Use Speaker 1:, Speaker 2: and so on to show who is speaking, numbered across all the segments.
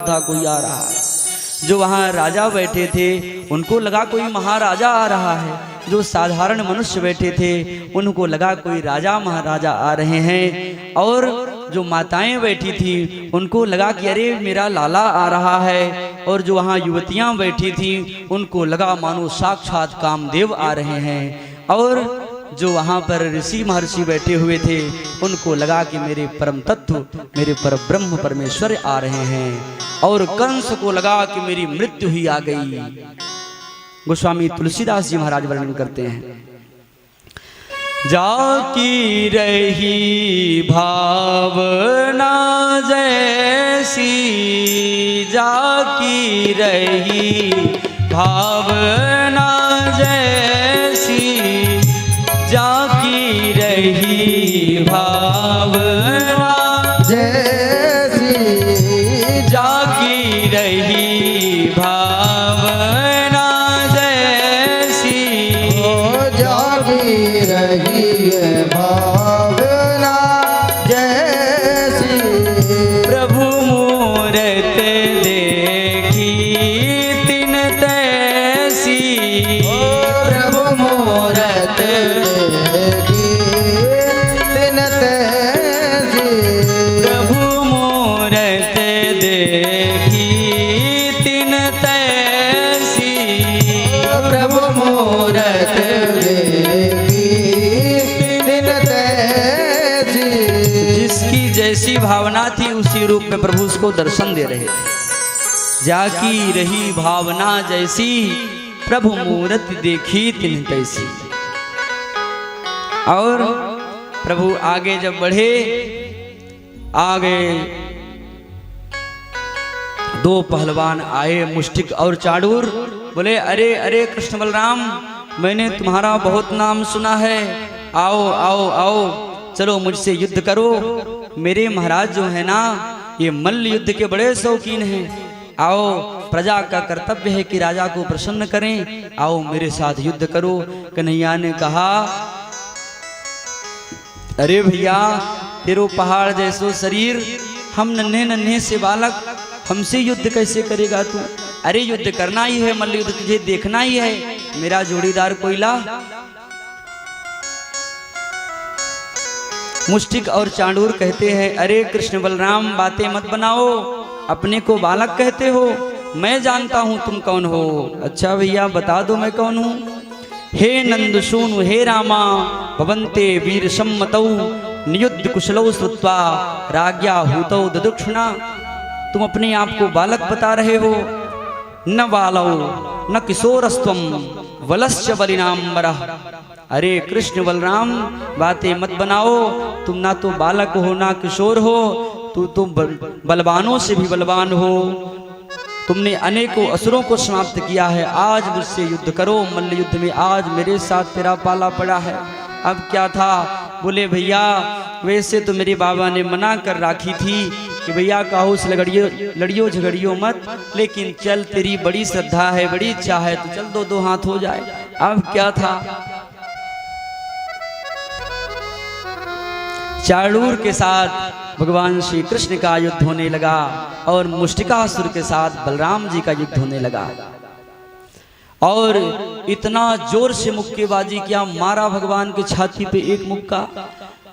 Speaker 1: था कोई आ रहा है। जो वहाँ राजा बैठे थे उनको लगा कोई महाराजा आ रहा है। जो साधारण मनुष्य बैठे थे उनको लगा कोई राजा महाराजा आ रहे हैं। और जो माताएं बैठी थी उनको लगा कि अरे मेरा लाला आ रहा है। और जो वहाँ युवतियां बैठी थी उनको लगा मानो साक्षात कामदेव आ रहे हैं। और जो वहाँ पर ऋषि महर्षि बैठे हुए थे उनको लगा कि मेरे परम तत्व मेरे पर ब्रह्म परमेश्वर आ रहे हैं। और कंस को लगा कि मेरी मृत्यु ही आ गई। गोस्वामी तुलसीदास जी महाराज वर्णन करते हैं, जाकी रही भावना जैसी, जाकी रही भावना जैसी, जाकी रही भावना
Speaker 2: जैसी,
Speaker 1: जाकी रही भावना जैसी,
Speaker 2: ओ जागी रही है भावना जैसी।
Speaker 1: प्रभु मूरत देखी तिन तैसी,
Speaker 2: प्रभु मूरत देखी तिन तैसी,
Speaker 1: प्रभु मूरत देखी तिन तैसी,
Speaker 2: प्रभु मूरत देखी तिन तैसी।
Speaker 1: जिसकी जैसी भावना थी उसी रूप में प्रभु उसको दर्शन दे रहे थे। जाकी रही भावना जैसी, प्रभु मूरत देखी तिन तैसी। और प्रभु आगे जब बढ़े, आगे दो पहलवान आए, मुष्टिक और चाडूर। बोले अरे अरे कृष्ण बलराम, मैंने तुम्हारा बहुत नाम सुना है, आओ आओ आओ चलो मुझसे युद्ध करो। मेरे महाराज जो है ना ये मल्ल युद्ध के बड़े शौकीन हैं। आओ, प्रजा का कर्तव्य है कि राजा को प्रसन्न करें, आओ मेरे साथ युद्ध करो। कन्हैया ने कहा अरे भैया तेरो पहाड़ जैसो शरीर, हम नन्हे नन्हे से बालक, हमसे युद्ध कैसे करेगा तू? अरे युद्ध करना ही है, मल्ल युद्ध तुझे देखना ही है, मेरा जोड़ीदार कोई ला। मुष्टिक और चांडूर कहते हैं अरे कृष्ण बलराम बातें मत बनाओ, अपने को बालक कहते हो, मैं जानता हूं तुम कौन हो। अच्छा भैया बता दो मैं कौन हूं। हे नंद सूनु हे रामा, भवन्ते वीर सम्मतौ, नियुद्ध कुशलौ श्रुत्वा राज्ञा हूतौ ददुक्षुणा। तुम अपने आप को बालक बता रहे हो, न बालौ न किशोरस्त्वम वलश्च बलिनाम्बरः। अरे कृष्ण बलराम बातें मत बनाओ, तुम ना तो बालक हो ना किशोर हो, तू तो बलवानों से भी बलवान हो। तुमने अनेकों असुरों को समाप्त किया है, आज मुझसे युद्ध करो। मल्ल युद्ध में आज मेरे साथ तेरा पाला पड़ा है। अब क्या था? बोले भैया वैसे तो मेरे बाबा ने मना कर राखी थी कि भैया काहू से लड़ियो झगड़ियो मत, लेकिन चल तेरी बड़ी श्रद्धा है, बड़ी इच्छा है तो चल दो दो हाथ हो जाए। अब क्या था? चाडूर के साथ भगवान श्री कृष्ण का युद्ध होने लगा और मुष्टिकासुर के साथ बलराम जी का युद्ध होने लगा। और इतना जोर से मुक्केबाजी किया, मारा भगवान की छाती पे एक मुक्का,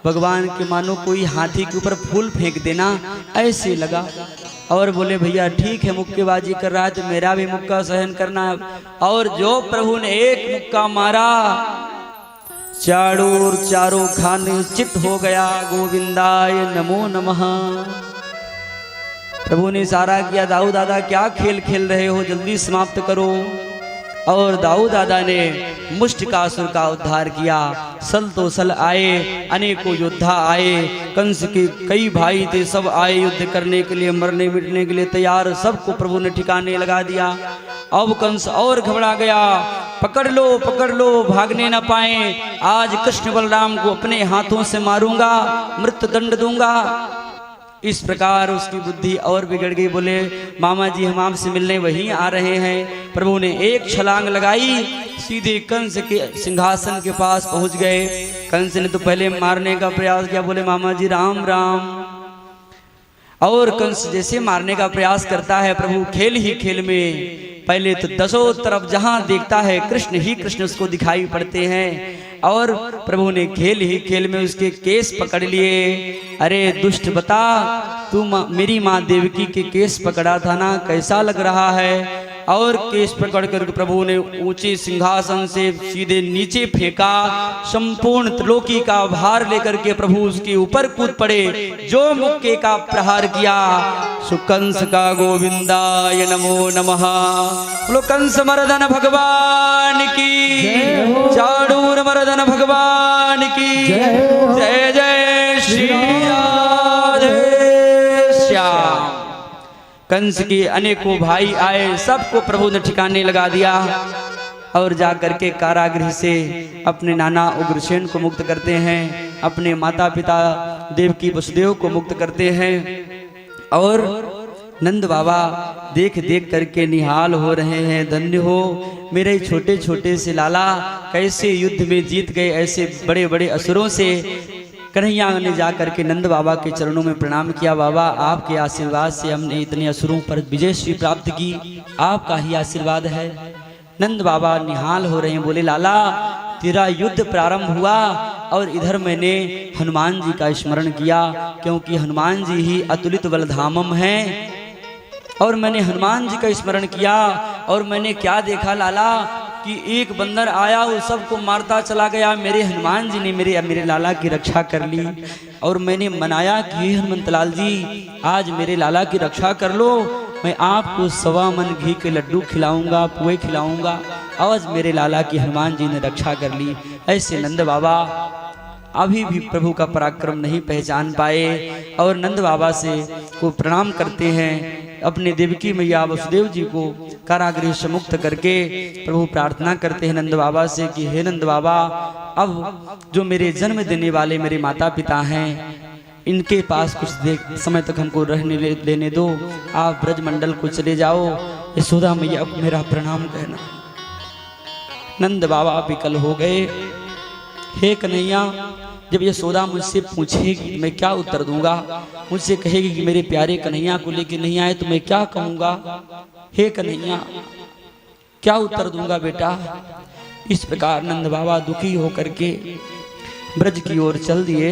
Speaker 1: भगवान के मानो कोई हाथी के ऊपर फूल फेंक देना ऐसे लगा। और बोले भैया ठीक है मुक्केबाजी कर रहा है तो मेरा भी मुक्का सहन करना है। और जो प्रभु ने एक मुक्का मारा, चाडूर चारों खाने चित हो गया। गोविंदाय नमो नमः। प्रभु ने इशारा किया दाऊ दादा क्या खेल खेल रहे हो, जल्दी समाप्त करो। और दाऊ दादा ने मुष्टिकासुर का उद्धार किया। सल तो सल आए, अनेकों योद्धा आए, कंस के कई भाई थे, सब आए युद्ध करने के लिए, मरने मिटने के लिए तैयार। सबको प्रभु ने ठिकाने लगा दिया। अब कंस और घबरा गया, पकड़ लो भागने न पाए, आज कृष्ण बलराम को अपने हाथों से मारूंगा, मृत्यु दंड दूंगा। इस प्रकार उसकी बुद्धि और बिगड़ गई। बोले मामा जी हम आपसे मिलने वहीं आ रहे हैं। प्रभु ने एक छलांग लगाई, सीधे कंस के सिंहासन के पास पहुंच गए। कंस ने तो पहले मारने का प्रयास किया, बोले मामा जी राम राम। और कंस जैसे मारने का प्रयास करता है, प्रभु खेल ही खेल में पहले तो दसों तरफ जहां देखता है कृष्ण ही कृष्ण उसको दिखाई पड़ते हैं। और प्रभु ने खेल ही खेल में उसके केस पकड़ लिए। अरे दुष्ट बता, तू मेरी माँ देवकी के केस पकड़ा था ना, कैसा लग रहा है? और केस पकड़ कर प्रभु ने ऊंचे सिंहासन से सीधे नीचे फेंका। संपूर्ण त्रिलोकी का भार लेकर के प्रभु उसके ऊपर कूद पड़े। जो मुक्के का प्रहार किया, सुकंस का गोविंदाय नमो नमः। बोलो कंस मर्दन भगवान की, चाणूर मर्दन भगवान की जय। जय श्री राधे श्याम। कंस के अनेकों भाई आए, सबको प्रभु ने ठिकाने लगा दिया और जाकर के कारागृह से अपने नाना उग्रसेन को मुक्त करते हैं, अपने माता पिता देवकी वसुदेव को मुक्त करते हैं। और नंद बाबा देख देख करके निहाल हो रहे हैं। धन्य हो मेरे छोटे छोटे से लाला, कैसे युद्ध में जीत गए ऐसे बड़े बड़े असुरों से। कन्हैया ने जाकर के नंद बाबा के चरणों में प्रणाम किया। बाबा, आपके आशीर्वाद से हमने इतने असुरों पर विजय श्री प्राप्त की, आपका ही आशीर्वाद है। नंद बाबा निहाल हो रहे हैं, बोले लाला तेरा युद्ध प्रारंभ हुआ और इधर मैंने हनुमान जी का स्मरण किया, क्योंकि हनुमान जी ही अतुलित बलधामम हैं। और मैंने हनुमान जी का स्मरण किया और मैंने क्या देखा लाला कि एक बंदर आया, वो सबको मारता चला गया। मेरे हनुमान जी ने मेरे लाला की रक्षा कर ली। और मैंने मनाया कि हनुमंतलाल जी आज मेरे लाला की रक्षा कर लो, मैं आपको 1.25 मन घी के लड्डू खिलाऊंगा, पुए खिलाऊंगा। आज मेरे लाला की हनुमान जी ने रक्षा कर ली। ऐसे नंद बाबा अभी भी प्रभु का पराक्रम नहीं पहचान पाए और नंद बाबा से को प्रणाम करते हैं। अपने देवकी मैया वसुदेव जी को कारागृह से मुक्त करके प्रभु प्रार्थना करते हैं नंद बाबा से कि हे नंद बाबा, अब जो मेरे जन्म देने वाले मेरे माता पिता हैं, इनके पास कुछ समय तक हमको रहने देने दो। आप ब्रजमंडल को चले जाओ, यशोदा मैया को मेरा प्रणाम कहना। नंद बाबा विकल हो गए। हे कन्हैया, जब यशोदा मुझसे पूछेगी मैं क्या उत्तर दूंगा? मुझसे कहेगी कि मेरे प्यारे कन्हैया को लेके नहीं आए तो मैं क्या कहूंगा? हे कन्हैया, क्या उत्तर दूंगा बेटा? इस प्रकार नंद बाबा दुखी होकर के ब्रज की ओर चल दिए।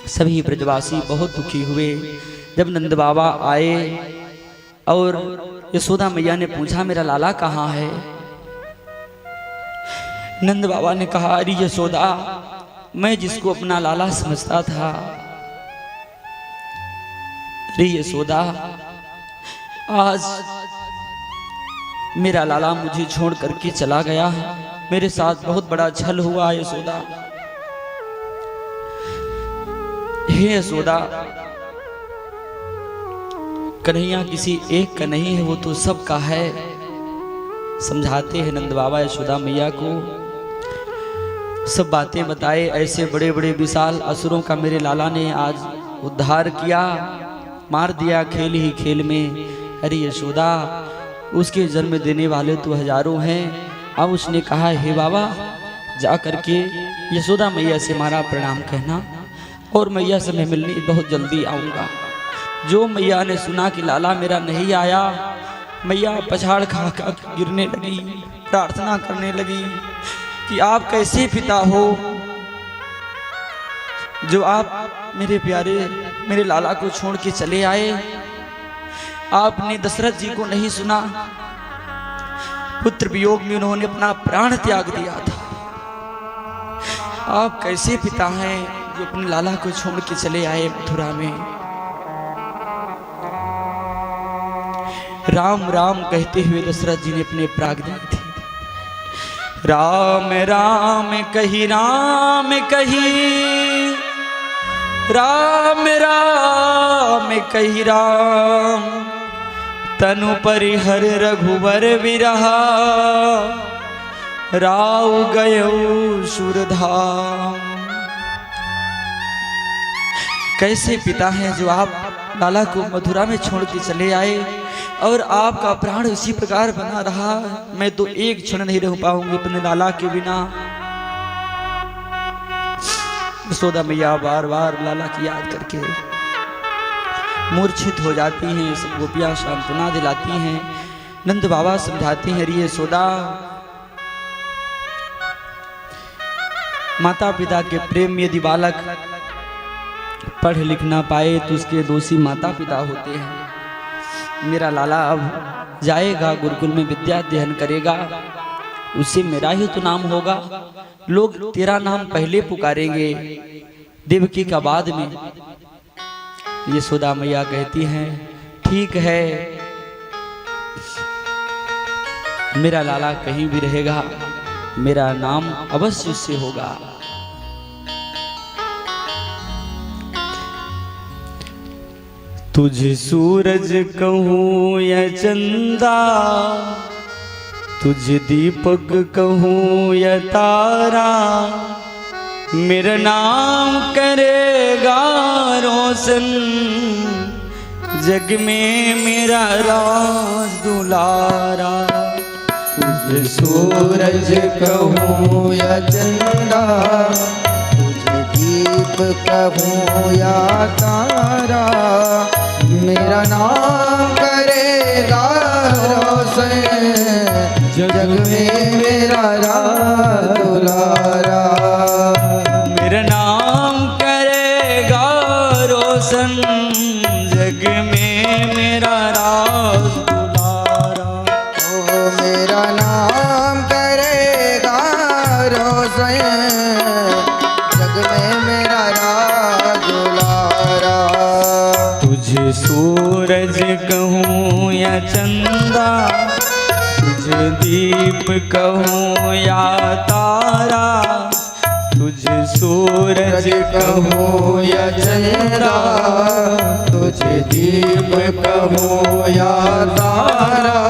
Speaker 1: सभी ब्रजवासी बहुत दुखी हुए। जब नंद बाबा आए और यशोदा मैया ने पूछा मेरा लाला कहाँ है? नंद बाबा ने कहा, अरे यशोदा, मैं जिसको अपना लाला समझता था, अरे यशोदा, आज मेरा लाला मुझे छोड़ करके चला गया। मेरे साथ बहुत बड़ा छल हुआ यशोदा। हे यशोदा, कन्हैया किसी एक का नहीं है, वो तो सबका है। समझाते हैं नंद बाबा यशोदा मैया को, सब बातें बताए। ऐसे बड़े बड़े विशाल असुरों का मेरे लाला ने आज उद्धार किया, मार दिया खेल ही खेल में। अरे यशोदा, उसके जन्म देने वाले तो हजारों हैं। अब उसने कहा, हे बाबा, जा करके यशोदा मैया से हमारा प्रणाम कहना और मैया से मैं मिलने बहुत जल्दी आऊँगा। जो मैया ने सुना कि लाला मेरा नहीं आया, मैया पछाड़ खा खा गिरने लगी, प्रार्थना करने लगी कि आप कैसे पिता हो जो आप मेरे प्यारे मेरे लाला को छोड़ के चले आए? आपने दशरथ जी को नहीं सुना, पुत्र वियोग में उन्होंने अपना प्राण त्याग दिया था। आप कैसे पिता हैं जो अपने लाला को छोड़ के चले आए मथुरा में? राम राम कहते हुए दशरथ जी ने अपने प्राग दिए थे। राम राम कही, राम कही, राम राम कही, राम तनु परिहर रघुवर विरहा, राव गयो सुरधाम। कैसे पिता हैं जो आप लाला को मथुरा में छोड़ के चले आए और आपका प्राण उसी प्रकार बना रहा। मैं तो एक क्षण नहीं रह पाऊंगी अपने लाला के बिना। यशोदा मैया बार बार लाला की याद करके मूर्छित हो जाती हैं। सब गोपियाँ सांत्वना दिलाती हैं। नंद बाबा समझाते हैं, अरे यशोदा, माता पिता के प्रेम में यदि बालक पढ़ लिख ना पाए तो उसके दोषी माता पिता होते हैं। मेरा लाला अब जाएगा, गुरुकुल में विद्या अध्ययन करेगा, उससे मेरा ही तो नाम होगा। लोग तेरा नाम पहले पुकारेंगे, देवकी का बाद में। यशोदा मैया कहती हैं, ठीक है, मेरा लाला कहीं भी रहेगा, मेरा नाम अवश्य उससे होगा। तुझ सूरज कहूँ या चंदा, तुझ दीपक कहूँ या तारा, मेरा नाम करेगा रोशन, जग में मेरा राज दुलारा।
Speaker 2: तुझ सूरज कहूँ या चंदा, तुझ दीप कहूँ या तारा, मेरा नाम करेगा रोशन, जग में मेरा राज दुलारा।
Speaker 1: मेरा नाम करेगा रोशन, जग में मेरा राज दुलारा।
Speaker 2: ओ मेरा नाम करेगा रोशन, जग में मेरा राज दुलारा।
Speaker 1: तुझे सूरज कहूँ या चंदा, तुझे दीप कहूँ या तारा, तुझे सूरज कहूँ या चंदा,
Speaker 2: तुझे दीप कहूँ या तारा,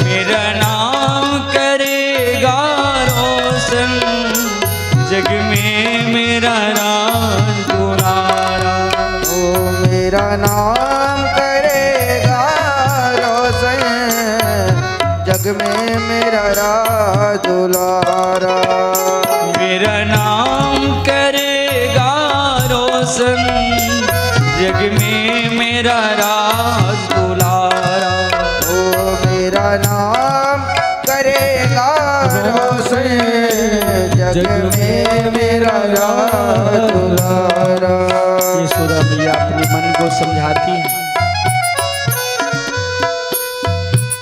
Speaker 1: मेरा नाम करेगा रोशन, जग में मेरा राज दुलारा।
Speaker 2: ओ मेरा नाम करेगा रोशन, जग में मेरा राज दुलारा।
Speaker 1: मेरा नाम करेगा रोशन, जग में मेरा राज दुलारा।
Speaker 2: ओ मेरा नाम करेगा रोशन, जग में मेरा राज दुलारा।
Speaker 1: यशोदा मैया अपने मन को समझाती है,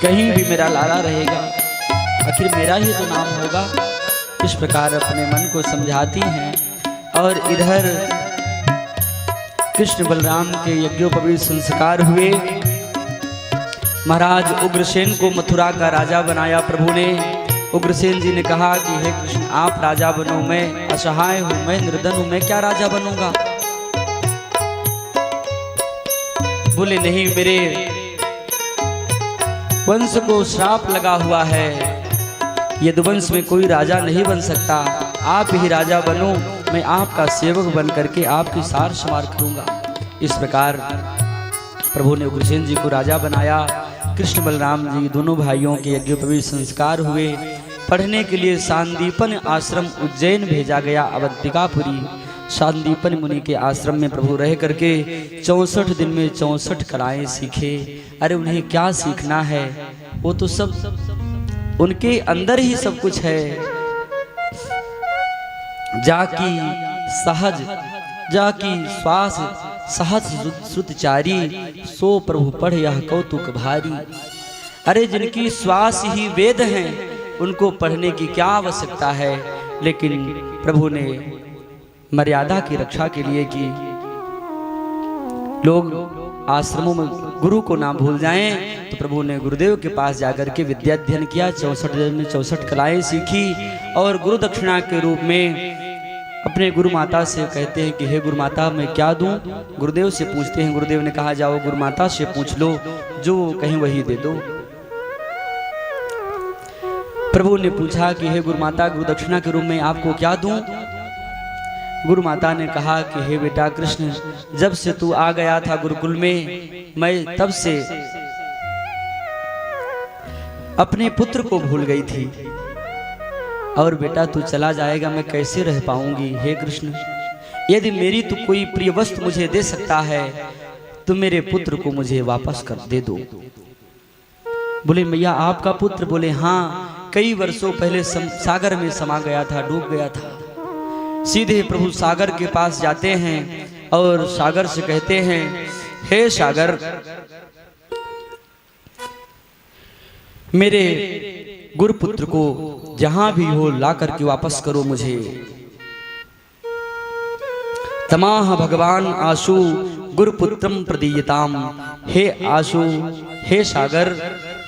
Speaker 1: कहीं भी मेरा लाला रहेगा, आखिर मेरा ही तो नाम होगा। इस प्रकार अपने मन को समझाती हैं। और इधर कृष्ण बलराम के यज्ञोपवीत संस्कार हुए। महाराज उग्रसेन को मथुरा का राजा बनाया प्रभु ने। उग्रसेन जी ने कहा कि हे कृष्ण, आप राजा बनो, मैं असहाय हूं, मैं निर्धन हूं, मैं क्या राजा बनूंगा। बोले नहीं, मेरे वंश को श्राप लगा हुआ है, यदुवंश में कोई राजा नहीं बन सकता, आप ही राजा बनो, मैं आपका सेवक बन करके आपकी सार संवार करूंगा। इस प्रकार प्रभु ने उग्रसेन जी को राजा बनाया। कृष्ण बलराम जी दोनों भाइयों के यज्ञोपवीत संस्कार हुए। पढ़ने के लिए सांदीपन आश्रम उज्जैन भेजा गया, अवंतिकापुरी। सांदीपन मुनि के आश्रम में प्रभु रह करके 64 दिन में 64 कलाएं सीखे। अरे उन्हें क्या सीखना है, वो तो सब उनके अंदर ही सब कुछ है। जाकी सहज, जाकी श्वास सहज श्रुतचारी, सो प्रभु पढ़ यह कौतुक भारी। अरे जिनकी श्वास ही वेद हैं, उनको पढ़ने की क्या आवश्यकता है। लेकिन प्रभु ने मर्यादा की रक्षा के लिए कि लोग आश्रमों में गुरु को ना भूल जाएं, तो प्रभु ने गुरुदेव के पास जाकर के विद्या अध्ययन किया। 64 दिन में 64 कलाएं सीखी और गुरु दक्षिणा के रूप में अपने गुरु माता से कहते हैं कि हे गुरु माता मैं क्या दूं। गुरुदेव से पूछते हैं, गुरुदेव ने कहा जाओ गुरु माता से पूछ लो, जो कहीं वही दे दो। प्रभु ने पूछा कि हे गुरु माता, गुरु दक्षिणा के रूप में आपको क्या दूं। गुरु माता ने कहा कि हे बेटा कृष्ण, जब से तू आ गया था गुरुकुल में, मैं तब से अपने पुत्र को भूल गई थी, और बेटा तू चला जाएगा मैं कैसे रह पाऊंगी। हे कृष्ण, यदि मेरी तू कोई प्रिय वस्तु मुझे दे सकता है तुम मेरे पुत्र को मुझे वापस कर दे दो। बोले मैया आपका पुत्र? बोले हाँ, कई वर्षों पहले सागर में समा गया था, डूब गया था। सीधे प्रभु सागर के पास जाते हैं और सागर से कहते हैं, हे सागर, मेरे गुरुपुत्र को जहां भी हो ला करके वापस करो मुझे। तमाह भगवान आशु गुरुपुत्रम प्रदीयताम। हे आशु, हे सागर,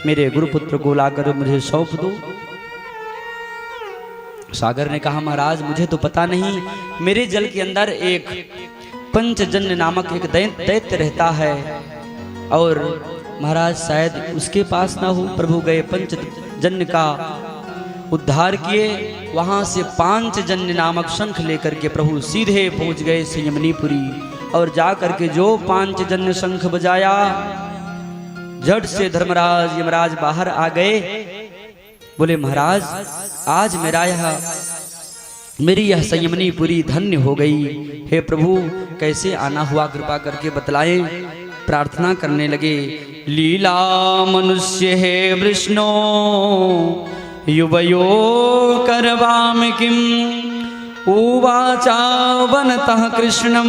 Speaker 1: मेरे गुरुपुत्र को लाकर मुझे सौंप दो। सागर ने कहा महाराज मुझे तो पता नहीं, मेरे जल के अंदर एक पंचजन्य नामक एक दैत्य रहता है और महाराज शायद उसके पास ना हो। प्रभु गए पंचजन्य का उद्धार किए, वहां से पांचजन्य नामक शंख लेकर के प्रभु सीधे पहुंच गए संयमनीपुरी और जा करके जो पांचजन्य शंख बजाया, झट से धर्मराज यमराज बाहर आ गए। बोले महाराज आज मेरी यह संयमनीपुरी धन्य हो गई। हे प्रभु कैसे आना हुआ कृपा करके बतलाएं। प्रार्थना करने लगे, लीला मनुष्य है विष्णु युवयो करवाम किम उवाचा वनतः कृष्णम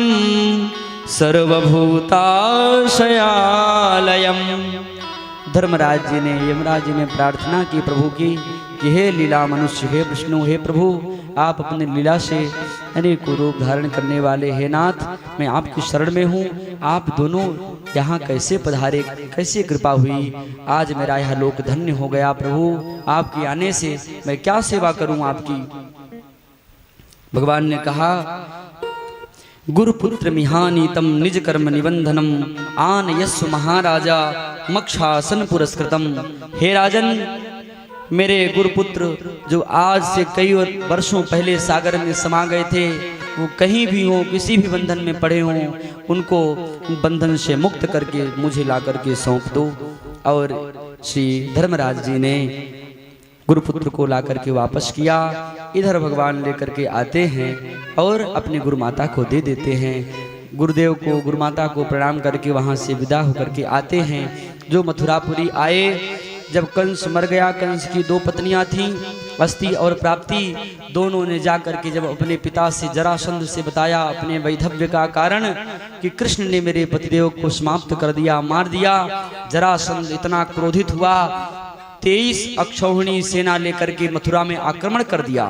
Speaker 1: सर्वभूताशयालयम। धर्मराज जी ने यमराज जी ने प्रार्थना की प्रभु की कि हे लीला मनुष्य, हे विष्णु, हे प्रभु आप अपने लीला से अनेकों रूप धारण करने वाले हे नाथ, मैं आपकी शरण में हूँ। आप दोनों यहाँ कैसे पधारे, कैसे कृपा हुई, आज मेरा यह लोक धन्य हो गया। प्रभु आपके आने से मैं क्या सेवा करूँ आपकी। भगवान ने कहा, गुरुपुत्र मिहानीतम निज कर्म निबंधनम आन यस्व महाराजा मक्षासन पुरस्कृतम। हे राजन, मेरे गुरुपुत्र जो आज से कई वर्षों पहले सागर में समा गए थे, वो कहीं भी हो, किसी भी बंधन में पड़े हों, उनको बंधन से मुक्त करके मुझे ला करके सौंप दो। और श्री धर्मराज जी ने गुरुपुत्र को ला करके वापस किया। इधर भगवान लेकर के आते हैं और अपनी गुरुमाता को दे देते हैं। गुरुदेव को, गुरुमाता को प्रणाम करके वहाँ से विदा होकर के आते हैं। जो मथुरापुरी आए, जब कंस मर गया, कंस की दो पत्नियां थीं, अस्ति और प्राप्ति, दोनों ने जाकर के जब अपने पिता से जरासंध से बताया अपने वैधव्य का कारण कि कृष्ण ने मेरे पतिदेव को समाप्त कर दिया, मार दिया। जरासंध इतना क्रोधित हुआ, 23 अक्षौहिणी सेना लेकर के मथुरा में आक्रमण कर दिया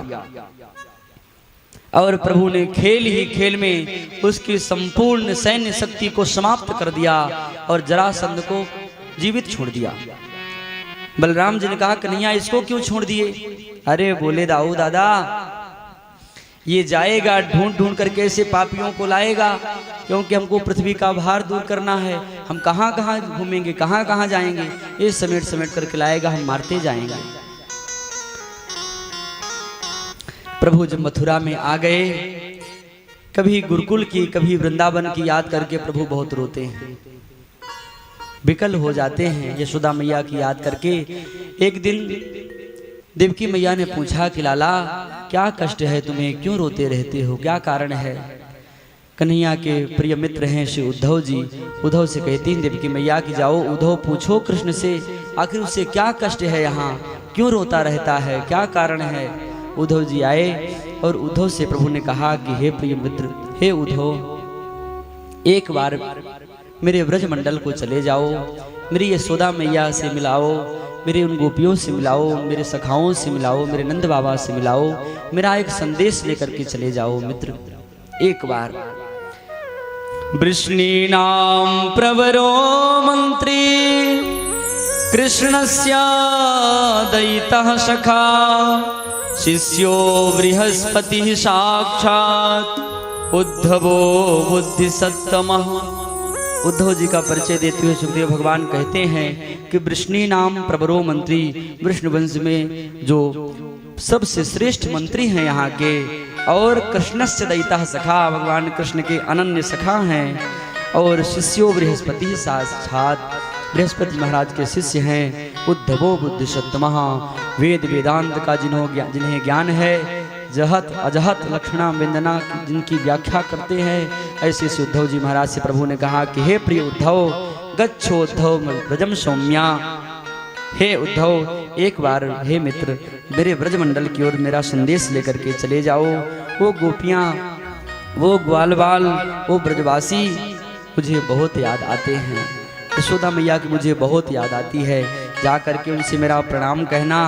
Speaker 1: और प्रभु ने खेल ही खेल में उसकी संपूर्ण सैन्य शक्ति को समाप्त कर दिया और जरासंध को जीवित छोड़ दिया। बलराम जी ने कहा, कन्हैया इसको क्यों छोड़ दिए? अरे बोले दाऊ दादा, ये जाएगा ढूंढ ढूंढ करके ऐसे पापियों को लाएगा, क्योंकि हमको पृथ्वी का भार दूर करना है। हम कहाँ कहाँ घूमेंगे, कहाँ कहाँ जाएंगे, ये समेट समेट करके लाएगा, हम मारते जाएंगे। प्रभु जब मथुरा में आ गए, कभी गुरुकुल की कभी वृंदावन की याद करके प्रभु बहुत रोते हैं, विकल हो जाते हैं यशोदा मैया की याद करके। एक दिन देवकी मैया ने पूछा कि लाला क्या कष्ट है तुम्हें, क्यों रोते रहते हो, क्या कारण है? कन्हैया के प्रिय मित्र हैं श्री उद्धव जी। उद्धव से कहती हैं देवकी मैया कि जाओ उद्धव पूछो कृष्ण से, आखिर उसे क्या कष्ट है, यहाँ क्यों रोता रहता है, क्या कारण है? उद्धव जी आए और उद्धव से प्रभु ने कहा कि हे प्रिय मित्र, हे उद्धव, एक बार मेरे ब्रजमंडल को चले जाओ, मेरी यशोदा मैया से मिलाओ, मेरे उन गोपियों से मिलाओ, मेरे सखाओं से मिलाओ, मेरे नंद बाबा से मिलाओ, मेरा एक संदेश लेकर के चले जाओ मित्र। एक बार वृष्णीनां प्रवरो मंत्री कृष्णस्य दयितः सखा शिष्यो बृहस्पति साक्षात् उद्धवो बुद्धिसत्तमः। उद्धव जी का परिचय देते हुए सुखदेव भगवान कहते हैं कि वृष्णी नाम प्रवरो मंत्री, वृष्ण वंश में जो सबसे श्रेष्ठ मंत्री हैं यहाँ के, और कृष्णस्य दयितः सखा, भगवान कृष्ण के अनन्य सखा हैं, और शिष्यो बृहस्पति साक्षात, बृहस्पति महाराज के शिष्य हैं। उद्धवो बुद्धिसत्तमः, वेद वेदांत का जिन्हें ज्ञान है, जहत अजहत लक्षणा वंदना जिनकी व्याख्या करते हैं, ऐसे से उद्धव जी महाराज से प्रभु ने कहा कि हे प्रिय उद्धव, गच्छोद्धव ब्रजम सौम्या। हे उद्धव, एक बार हे मित्र मेरे ब्रजमंडल की ओर मेरा संदेश लेकर के चले जाओ। वो गोपियाँ, वो ग्वाल बाल, वो ब्रजवासी मुझे बहुत याद आते हैं। यशोदा मैया की मुझे बहुत याद आती है। जा करके उनसे मेरा प्रणाम कहना।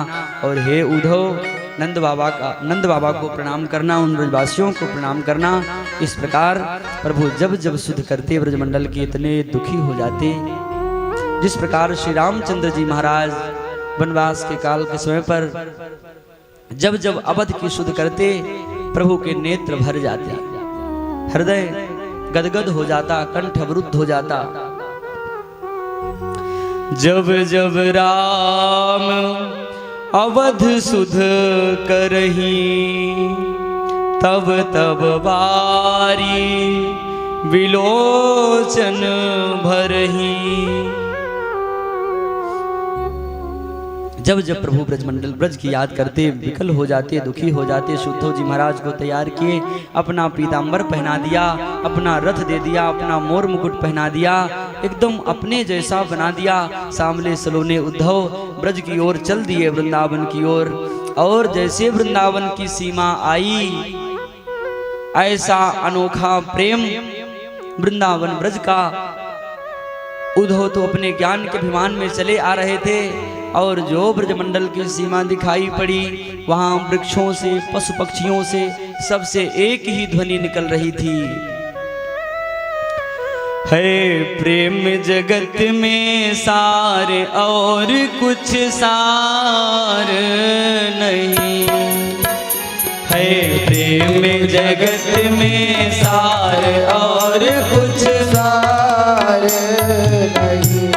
Speaker 1: और हे उद्धव, नंद बाबा को प्रणाम करना, उन ब्रजवासियों को प्रणाम करना। इस प्रकार प्रभु जब जब शुद्ध करते ब्रजमंडल के इतने दुखी हो जाते। जिस प्रकार श्री रामचंद्र जी महाराज वनवास के काल के समय पर जब जब अवध की शुद्ध करते, प्रभु के नेत्र भर जाते, हृदय गदगद हो जाता, कंठ अवरुद्ध हो जाता। जब जब राम अवध सुध करही, तब तब बारी विलोचन भरही। जब जब प्रभु ब्रजमंडल ब्रज की याद करते, विकल हो जाते, दुखी हो जाते, उद्धव जी महाराज को तैयार किए, अपना पीतांबर पहना दिया, अपना रथ दे दिया, अपना मोर मुकुट पहना दिया, एकदम अपने जैसा बना दिया। सामने सलोने उद्धव ब्रज की ओर चल दिए, वृंदावन की ओर। और जैसे वृंदावन की सीमा आई, ऐसा अनोखा प्रेम वृंदावन ब्रज का। उद्धव तो अपने ज्ञान के अभिमान में चले आ रहे थे, और जो ब्रजमंडल की सीमा दिखाई पड़ी, वहां वृक्षों से, पशु पक्षियों से, सबसे एक ही ध्वनि निकल रही थी, है प्रेम जगत में सार और कुछ सार नहीं। है प्रेम जगत में सार और कुछ सार नहीं।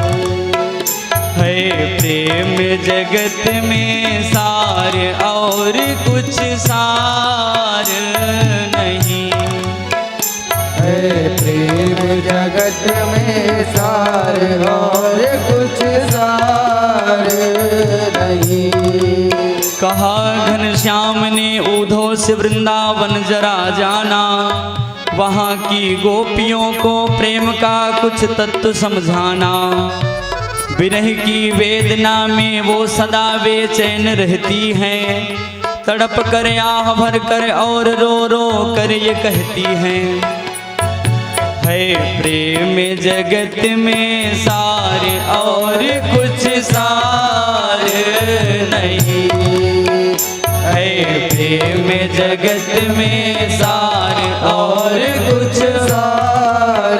Speaker 1: है प्रेम जगत में सार और कुछ सार नहीं।
Speaker 2: है प्रेम जगत में सार और कुछ सार नहीं।
Speaker 1: कहा घनश्याम ने उद्धव से वृंदावन जरा जाना, वहाँ की गोपियों को प्रेम का कुछ तत्व समझाना। विरह की वेदना में वो सदा बेचैन रहती हैं, तड़प कर आह भर कर और रो रो कर ये कहती हैं, है प्रेम जगत में सार और कुछ सार नहीं। है प्रेम जगत में सार और कुछ सार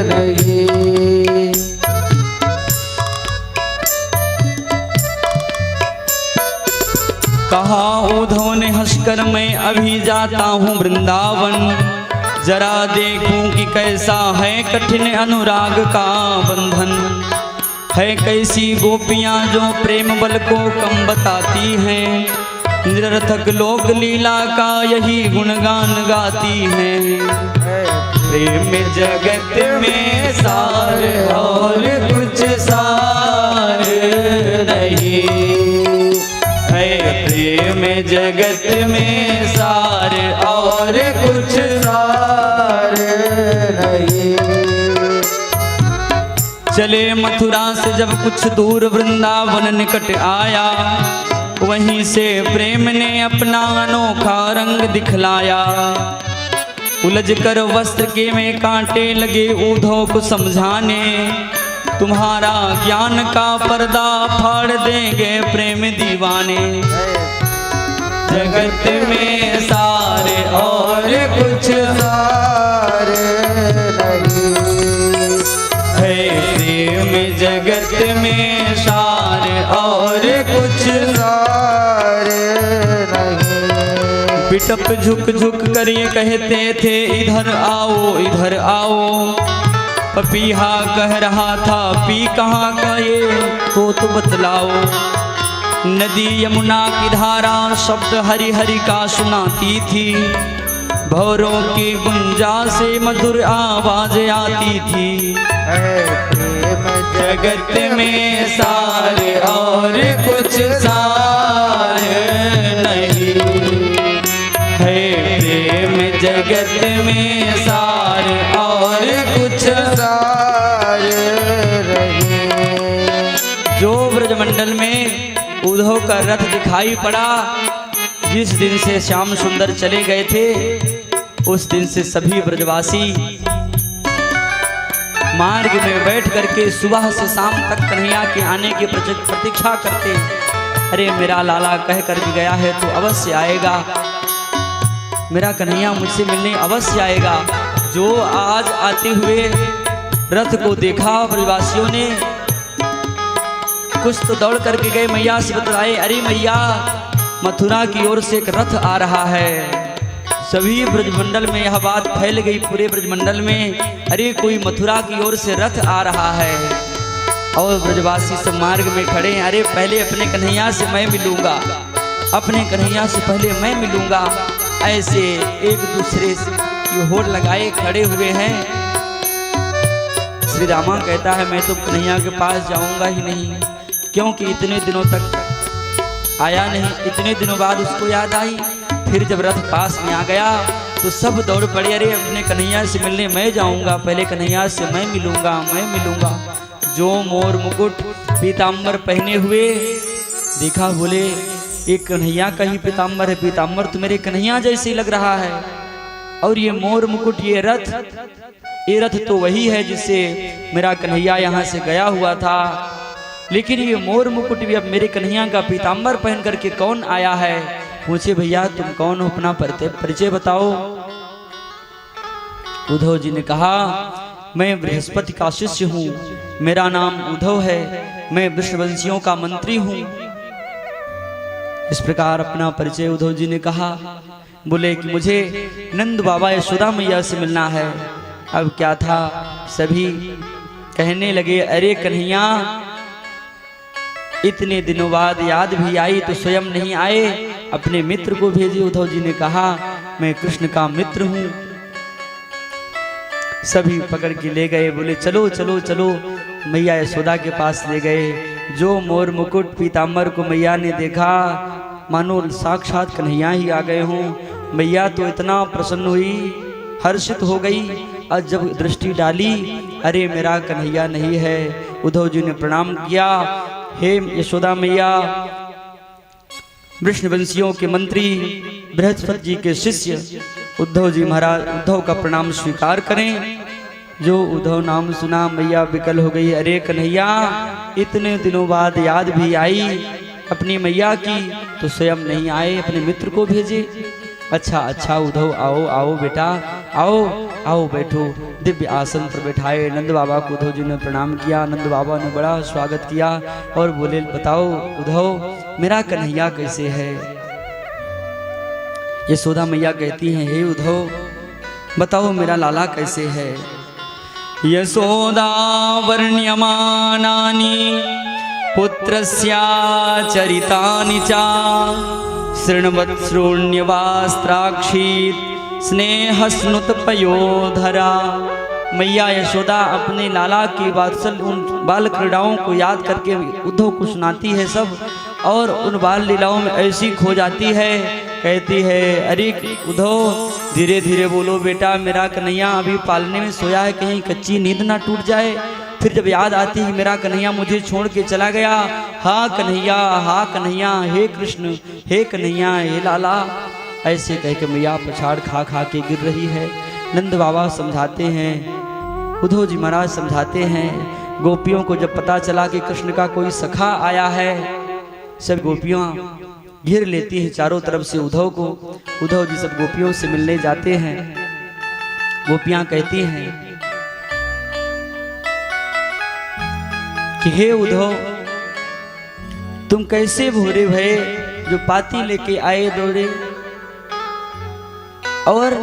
Speaker 1: नहीं। कहा उद्धव ने हंसकर, मैं अभी जाता हूँ वृंदावन, जरा देखूं कि कैसा है कठिन अनुराग का बंधन। है कैसी गोपियां जो प्रेम बल को कम बताती हैं, निरर्थक लोक लीला का यही गुणगान गाती हैं। प्रेम जगत में सार और कुछ सार नहीं। प्रेम जगत में सार और कुछ सार नहीं। चले मथुरा से जब कुछ दूर वृंदावन निकट आया, वहीं से प्रेम ने अपना अनोखा रंग दिखलाया। उलझ कर वस्त्र के में कांटे लगे उद्धव को समझाने, तुम्हारा ज्ञान का पर्दा फाड़ देंगे प्रेम दीवाने। जगत में सार और कुछ सार नहीं। है प्रेम जगत में सार और कुछ सार नहीं। बिटप झुक झुक कर ये कहते थे, इधर आओ इधर आओ। पपीहा कह रहा था, पी कहाँ का ये तो बतलाओ। नदी यमुना की धारा शब्द हरि हरि का सुनाती थी, भौरों की गुंजा से मधुर आवाज आती थी।
Speaker 2: प्रेम
Speaker 1: जगत में सार और कुछ सार नहीं। है प्रेम जगत में सार ब्रजमंडल में उद्धव का रथ दिखाई पड़ा। जिस दिन से श्याम सुंदर चले गए थे उस दिन से सभी ब्रजवासी मार्ग में बैठ करके सुबह से शाम तक कन्हैया के आने की प्रतीक्षा करते। अरे मेरा लाला कह कर भी गया है तो अवश्य आएगा, मेरा कन्हैया मुझसे मिलने अवश्य आएगा। जो आज आते हुए रथ को देखा ब्रजवासियों ने, कुछ तो दौड़ करके गए मैया से बतलाए, अरे मैया मथुरा की ओर से एक रथ आ रहा है। सभी ब्रजमंडल में यह बात फैल गई, पूरे ब्रजमंडल में, अरे कोई मथुरा की ओर से रथ आ रहा है। और ब्रजवासी सब मार्ग में खड़े हैं, अरे पहले अपने कन्हैया से मैं मिलूंगा, अपने कन्हैया से पहले मैं मिलूंगा। ऐसे एक दूसरे की होड़ लगाए खड़े हुए हैं। श्री रामा कहता है मैं तो कन्हैया के पास जाऊंगा ही नहीं, क्योंकि इतने दिनों तक आया नहीं। इतने दिनों बाद उसको याद आई, फिर जब रथ पास में आ गया तो सब दौड़ पड़े, अरे अपने कन्हैया से मिलने मैं जाऊंगा, पहले कन्हैया से मैं मिलूंगा, मैं मिलूंगा। जो मोर मुकुट पीताम्बर पहने हुए देखा, बोले एक कन्हैया का ही पीताम्बर है, पीताम्बर तो मेरे कन्हैया जैसे ही लग रहा है। और ये मोर मुकुट, ये रथ तो वही है जिससे मेरा कन्हैया यहाँ से गया हुआ था। लेकिन ये मोर मुकुट भी अब मेरे कन्हैया का पीताम्बर पहन करके कौन आया है? पूछे भैया तुम कौन हो, अपना परिचय बताओ। उद्धव जी ने कहा मैं बृहस्पति का शिष्य हूँ, मेरा नाम उद्धव है, मैं वृषवंशियों का मंत्री हूँ। इस प्रकार अपना परिचय उद्धव जी ने कहा। बोले कि मुझे नंद बाबा यशोदा मैया से मिलना है। अब क्या था, सभी कहने लगे अरे कन्हैया इतने दिनों बाद याद भी आई तो स्वयं नहीं आए, अपने मित्र को भेजे। उद्धव जी ने कहा मैं कृष्ण का मित्र हूँ। सभी पकड़ के ले गए, बोले चलो चलो चलो। मैया यशोदा के पास ले गए। जो मोर मुकुट पीताम्बर को मैया ने देखा मानो साक्षात कन्हैया ही आ गए हों। मैया तो इतना प्रसन्न हुई, हर्षित हो गई। और जब दृष्टि डाली, अरे मेरा कन्हैया नहीं है। उद्धव जी ने प्रणाम किया, हे यशोदा मैया, वृषवंशियों के मंत्री बृहस्पति जी के शिष्य उद्धव जी महाराज, उद्धव का प्रणाम स्वीकार करें। जो उद्धव नाम सुना मैया विकल हो गई। अरे कन्हैया इतने दिनों बाद याद भी आई अपनी मैया की तो स्वयं नहीं आए, अपने मित्र को भेजे। अच्छा अच्छा उद्धव आओ आओ बेटा आओ आओ बैठो। दिव्य आसन पर बैठाए। नंद बाबा को उद्धव जी ने प्रणाम किया। नंद बाबा ने बड़ा स्वागत किया और बोले बताओ उद्धव मेरा कन्हैया कैसे है? यशोदा मैया कहती हैं हे उद्धव बताओ मेरा लाला कैसे है? यशोदा वर्ण्यमानानि पुत्रस्या चरितानि चा शृण्वत्सृण्यवास्त्राक्षी स्नेहस्नुत पयोधरा। मैया यशोदा अपने लाला की वात्सल्य उन बाल क्रीड़ाओं को याद करके उद्धव को सुनाती है सब, और उन बाल लीलाओं में ऐसी खो जाती है। कहती है अरे उद्धव धीरे धीरे बोलो बेटा, मेरा कन्हैया अभी पालने में सोया है, कहीं कच्ची नींद ना टूट जाए। फिर जब याद आती है मेरा कन्हैया मुझे छोड़ के चला गया, हाँ कन्हैया, हे कृष्ण, हे कन्हैया, हे लाला। ऐसे कह के मैया पछाड़ खा खा के गिर रही है। नंद बाबा समझाते हैं, उद्धव जी महाराज समझाते हैं। गोपियों को जब पता चला कि कृष्ण का कोई सखा आया है, सब गोपियां घेर लेती हैं चारों तरफ से उद्धव को। उद्धव जी सब गोपियों से मिलने जाते हैं। गोपियां कहती हैं कि हे उद्धव तुम कैसे भोरे भये जो पाती लेके आए दौड़े। और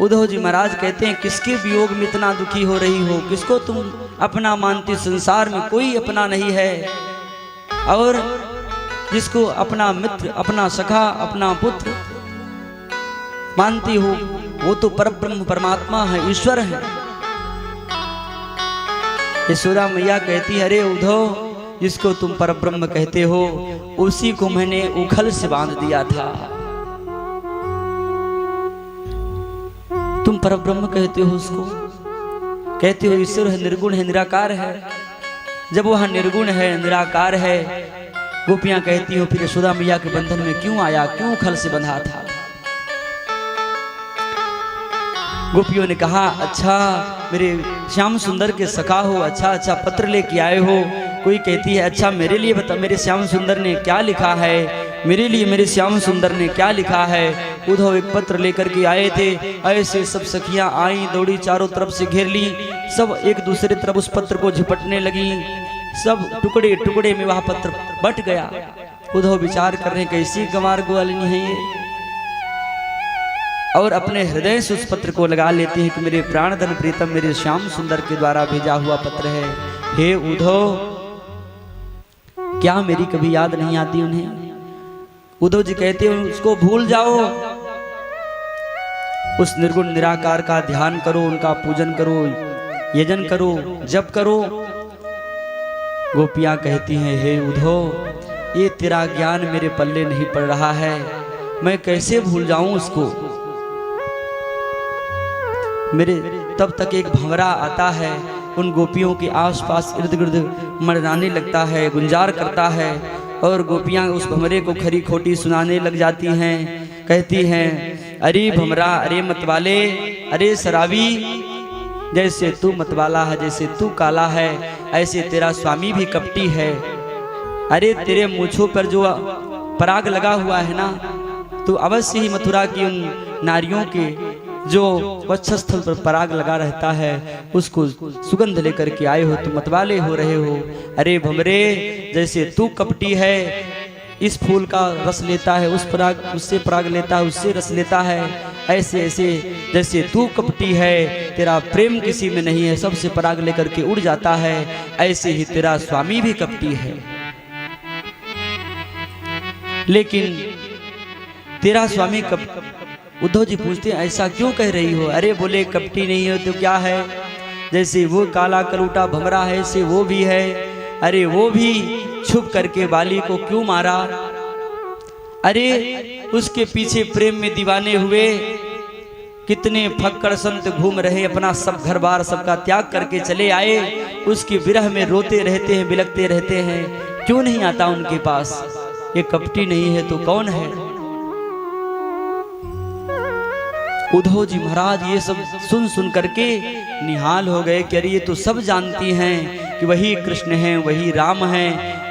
Speaker 1: उद्धव जी महाराज कहते हैं किसके वियोग में इतना दुखी हो रही हो, किसको तुम अपना मानती? संसार में कोई अपना नहीं है, और जिसको अपना मित्र, अपना सखा, अपना पुत्र मानती हो वो तो परब्रह्म परमात्मा है, ईश्वर है। यशोदा मैया कहती है अरे उद्धव जिसको तुम परब्रह्म कहते हो उसी को मैंने उखल से बांध दिया था। तुम परब्रह्म कहते हो उसको, कहते हो ईश्वर है, निर्गुण है, निराकार है, जब वह निर्गुण है, निराकार है। गोपियां कहती हो फिर यशोदा मैया के बंधन में क्यों आया, क्यों खल से बंधा था। गोपियों ने कहा अच्छा मेरे श्याम सुंदर के सखा हो, अच्छा अच्छा पत्र लेके आए हो। कोई कहती है अच्छा मेरे लिए बता, मेरे श्याम सुंदर ने क्या लिखा है, मेरे लिए मेरे श्याम सुंदर ने क्या लिखा है। उद्धव एक पत्र लेकर के आए थे। ऐसे सब सखियां आई, दौड़ी, चारों तरफ से घेर ली, सब एक दूसरे तरफ उस पत्र को झपटने लगी। सब टुकड़े टुकड़े में वह पत्र बट गया। उद्धव विचार कर रहे कैसी गंवार ग्वालिनी है ये, और अपने हृदय से उस पत्र को लगा लेते हैं कि मेरे प्राणधन प्रीतम मेरे श्याम सुंदर के द्वारा भेजा हुआ पत्र है। हे उद्धव, क्या मेरी कभी याद नहीं आती उन्हें। उद्धव जी कहते हैं उसको भूल जाओ, उस निर्गुण निराकार का ध्यान करो, उनका पूजन करो, यजन करो, जप करो। गोपियां कहती हैं हे उद्धव, ये तेरा ज्ञान मेरे पल्ले नहीं पड़ रहा है, मैं कैसे भूल जाऊं उसको। मेरे तब तक एक भंवरा आता है, उन गोपियों के आसपास इर्द गिर्द मरनाने लगता है, गुंजार करता है, और गोपियां उस भंवरे को खरी खोटी सुनाने लग जाती हैं। कहती हैं अरे भंवरा, अरे मतवाले, अरे शराबी, जैसे तू मतवाला है, जैसे तू काला है, ऐसे तेरा स्वामी भी कपटी है। अरे तेरे मूंछों पर जो पराग लगा हुआ है ना, तो अवश्य ही मथुरा की उन नारियों के जो वक्षस्थल पर पराग लगा रहता है उसको सुगंध लेकर के आए हो, तुम मतवाले हो रहे हो। अरे भंवरे, जैसे तू कपटी है, इस फूल का रस लेता है, उस पराग उससे पराग लेता है, उससे रस लेता है, ऐसे ऐसे जैसे तू कपटी है, तेरा प्रेम किसी में नहीं है, सबसे पराग लेकर के उड़ जाता है, ऐसे ही तेरा स्वामी भी कपटी है। लेकिन तेरा स्वामी उद्धव जी पूछते हैं ऐसा क्यों कह रही हो। अरे बोले कपटी नहीं हो तो क्या है, जैसे वो काला कलूटा भंवरा है ऐसे वो भी है। अरे वो भी छुप करके बाली को क्यों मारा, अरे उसके पीछे प्रेम में दीवाने हुए कितने फक्कड़ संत घूम रहे, अपना सब घर बार सबका त्याग करके चले आए, उसकी विरह में रोते रहते हैं, बिलखते रहते हैं, क्यों नहीं आता उनके पास। ये कपटी नहीं है तो कौन है। उद्धव जी महाराज ये सब सुन सुन करके निहाल हो गए कि अरे ये तो सब जानती हैं कि वही कृष्ण हैं, वही राम हैं,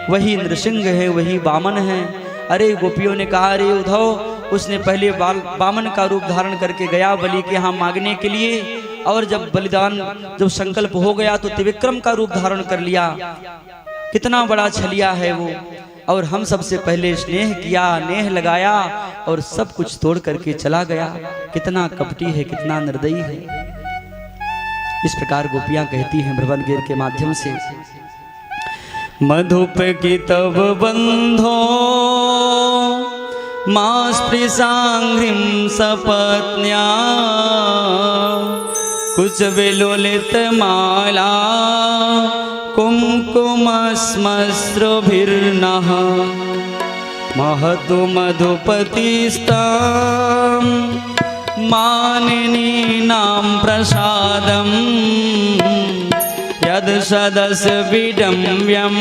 Speaker 1: वही नृसिंह हैं, वही वामन हैं। अरे गोपियों ने कहा अरे उद्धव, उसने पहले वामन का रूप धारण करके गया बलि के यहाँ मांगने के लिए, और जब बलिदान जब संकल्प हो गया तो त्रिविक्रम का रूप धारण कर लिया। कितना बड़ा छलिया है वो, और हम सबसे पहले स्नेह किया, नेह लगाया, और सब कुछ तोड़ करके चला गया। कितना कपटी है, कितना निर्दयी है। इस प्रकार गोपियां कहती हैं भ्रवन गीत के माध्यम से, मधुप की तब बंधो मां स्पृशांघ्रिं सपत्न्या, कुछ विलोलित माला कुंकुमस्मश्रुभिर्नः, महतु मधुपतिस्तां मानिनीनां प्रसादं, यद् सदस विडम्ब्यं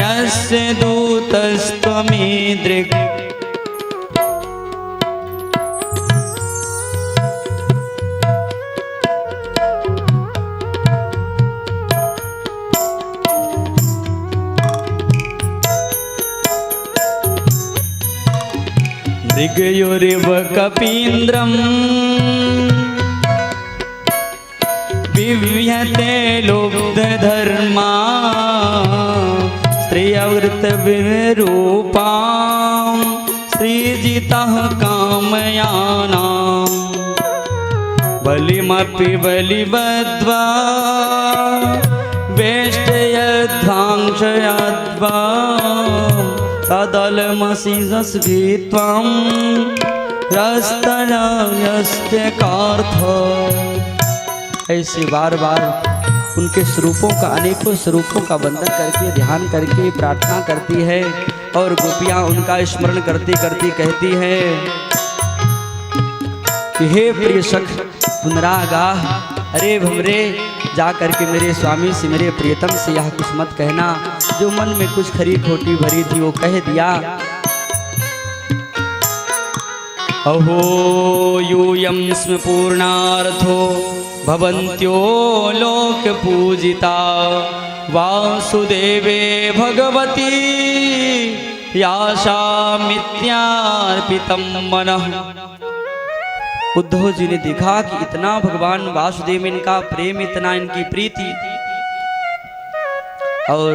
Speaker 1: यस्य दूतस्त्वमीदृक्। मृगयोरिव कपीन्द्रं विव्यते लुब्धधर्मा, स्त्रियवृतविरूपां सृजितः कामयानां, बलिमपि बलिबद्ध्वा वेष्टयध्वांशयध्वा, तदलमसिजस्भित्वां रस्तनयस्त्यकार्थ। ऐसे बार बार उनके स्वरूपों का, अनेकों स्वरूपों का वंदन करके, ध्यान करके प्रार्थना करती है, और गोपियां उनका स्मरण करती करती कहती है कि हे प्रिय सख पुनरागाह, अरे भमरे, जा करके मेरे स्वामी से, मेरे प्रियतम से यह कुछ मत कहना। जो मन में कुछ खरी खोटी भरी थी वो कह दिया। अहो यूयं स्म पूर्णार्थो भवन्त्यो लोक पूजिता वासुदेवे भगवती याशामित्यार्पितं मनः। उद्धव जी ने देखा कि इतना भगवान वासुदेव में इनका प्रेम, इतना इनकी प्रीति और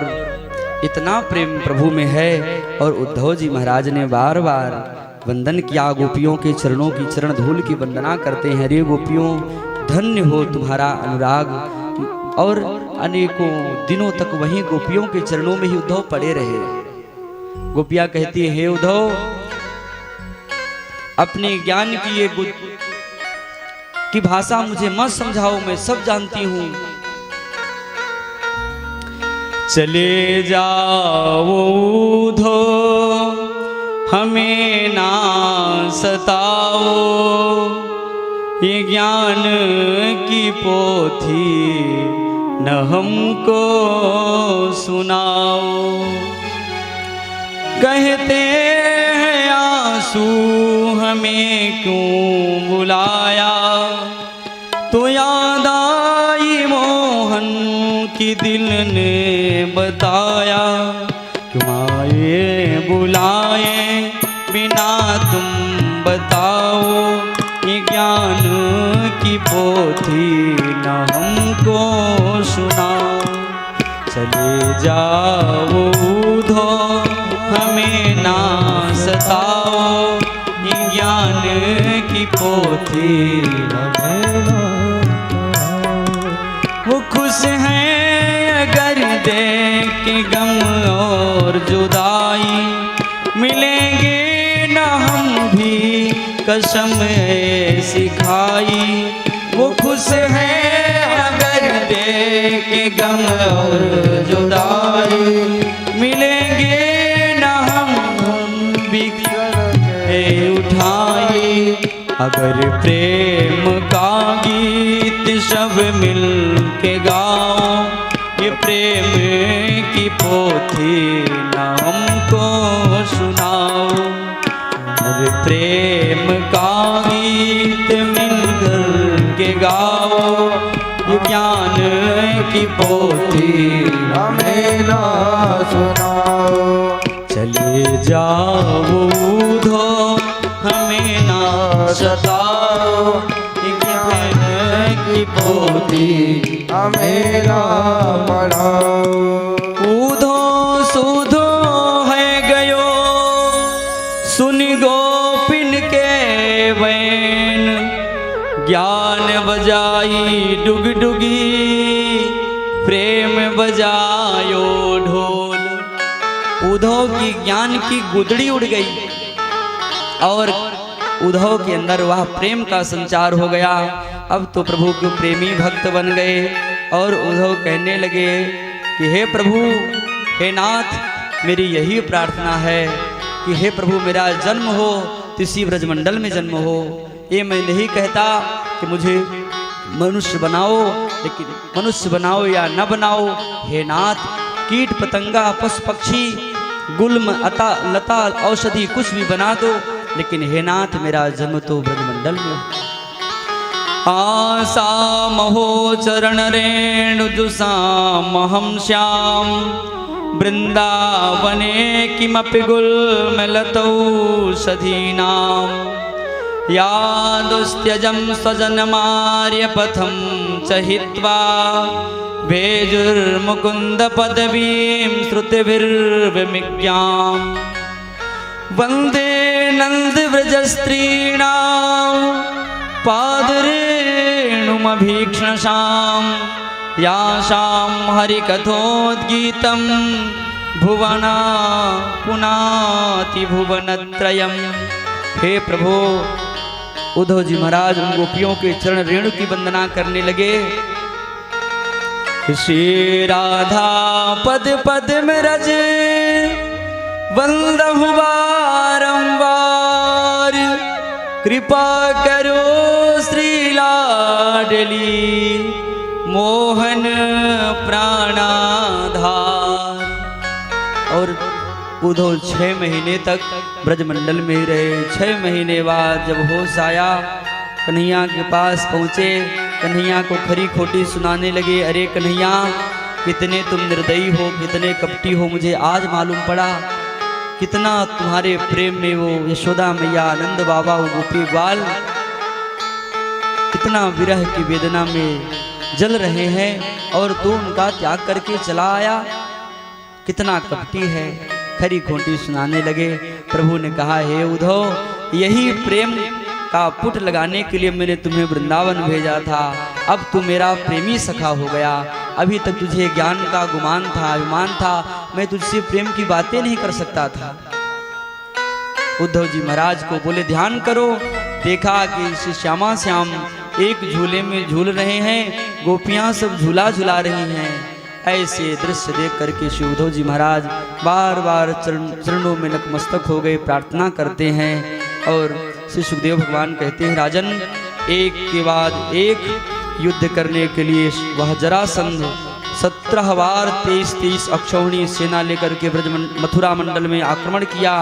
Speaker 1: इतना प्रेम प्रभु में है। और उद्धव जी महाराज ने बार बार वंदन किया, गोपियों के चरणों की चरण धूल की वंदना करते हैं। रे गोपियों, धन्य हो तुम्हारा अनुराग। और अनेकों दिनों तक वहीं गोपियों के चरणों में ही उद्धव पड़े रहे। गोपियां कहती है, हे उद्धव, अपने ज्ञान की ये की भाषा मुझे मत समझाओ, मैं सब जानती हूं। चले जाओ उद्धव, हमें ना सताओ, ये ज्ञान की पोथी न हमको सुनाओ। कहते हैं आंसू हमें क्यों बुलाया, तो याद आई मोहन की दिल ने बताया। क्यों आए बुलाए बिना तुम बताओ, ये ज्ञान की पोथी न हमको सुनाओ। चले जाओ उद्धव, हमें ना सताओ, ये ज्ञान की पोथी हमें ना। वो खुश हैं अगर देख के गम और जुदाई, मिलेंगे ना हम भी कसम सिखाई। वो खुश हैं अगर देख के गम और जुदाई, मिलेंगे ना हम भी उठाई। अगर प्रेम का गीत सब मिल के गाओ, ये प्रेम की पोथी ना हमको सुनाओ। अगर प्रेम का गीत मिलकर के गाओ, ये ज्ञान की पोथी
Speaker 2: हमें ना सुनाओ।
Speaker 1: चले जाओ उद्धव, हमें ना सताओ, ये ज्ञान की पोथी
Speaker 2: हमें ना पढ़ाओ।
Speaker 1: उद्धव सुधो है गयो, सुन गोपिन के वैन, ज्ञान बजाई डुगडुगी, प्रेम बजायो ढोल। उद्धव की ज्ञान की गुदड़ी उड़ गई और उद्धव के अंदर वह प्रेम का संचार हो गया। अब तो प्रभु के प्रेमी भक्त बन गए और उद्धव कहने लगे कि हे प्रभु, हे नाथ, मेरी यही प्रार्थना है कि हे प्रभु, मेरा जन्म हो तो इसी ब्रजमंडल में जन्म हो। ये मैं नहीं कहता कि मुझे मनुष्य बनाओ, लेकिन मनुष्य बनाओ या न बनाओ, हे नाथ, कीट पतंगा पशु पक्षी गुल्म अता लता औषधि कुछ भी बना दो, लेकिन हे नाथ मेरा जन्म तो ब्रजमंडल में हो। आसा महो चरण रेणु जुसामहं श्याम, वृंदावने किमपि गुल्मलतौषधीनां। यादुस्त्यजं स्वजनमार्यपथं च हित्वा, भेजुर्मुकुन्दपदवीं श्रुतिभिर्विमिज्ञाम्। वन्दे नन्दव्रजस्त्रीणां पादरेणुमभीक्ष्णसां, यासां हरिकथोद्गीतं भुवना पुनाति भुवनत्रयम्। हे प्रभु, उद्धव जी महाराज उन गोपियों के चरण रेणु की वंदना करने लगे। श्री राधा पद पद में रज वंदहु बारंबार, कृपा करो श्री लाड ली मोहन प्राणाधार। और उधो 6 महीने तक ब्रजमंडल में ही रहे। 6 महीने बाद जब होश आया, कन्हैया के पास पहुँचे, कन्हैया को खरी खोटी सुनाने लगे। अरे कन्हैया, कितने तुम निर्दयी हो, कितने कपटी हो, मुझे आज मालूम पड़ा। कितना तुम्हारे प्रेम में वो यशोदा मैया, आनंद बाबा, वो गोपी बाल कितना विरह की वेदना में जल रहे हैं और तू उनका त्याग करके चला आया। कितना कपटी है। खरी खोटी सुनाने लगे। प्रभु ने कहा, हे उद्धव, यही प्रेम का पुट लगाने के लिए मैंने तुम्हें वृंदावन भेजा था। अब तू मेरा प्रेमी सखा हो गया। अभी तक तुझे ज्ञान का गुमान था, अभिमान था, मैं तुझसे प्रेम की बातें नहीं कर सकता था। उद्धव जी महाराज को बोले, ध्यान करो। देखा कि श्री श्यामा श्याम एक झूले में झूल रहे हैं, गोपियां सब झूला झुला रही हैं। ऐसे दृश्य देख करके श्री उद्धव जी महाराज बार बार चरणों में नतमस्तक हो गए, प्रार्थना करते हैं। और श्री सुखदेव भगवान कहते हैं, राजन, एक के बाद एक युद्ध करने के लिए वह जरासंध 17 बार 23 अक्षौहिणी सेना लेकर के ब्रज मथुरा मंडल में आक्रमण किया।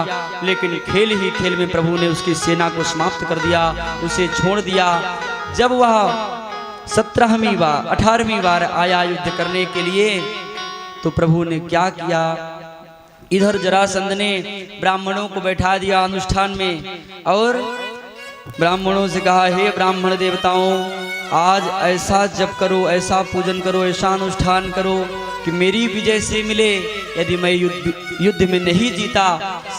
Speaker 1: लेकिन खेल ही खेल में प्रभु ने उसकी सेना को समाप्त कर दिया, उसे छोड़ दिया। जब वह 18वीं बार आया युद्ध करने के लिए, तो प्रभु ने क्या किया, इधर जरासंध ने ब्राह्मणों को बैठा दिया अनुष्ठान में और ब्राह्मणों से कहा, हे ब्राह्मण देवताओं, आज ऐसा जप करो, ऐसा पूजन करो, ऐसा अनुष्ठान करो कि मेरी विजय से मिले। यदि मैं युद्ध में नहीं जीता,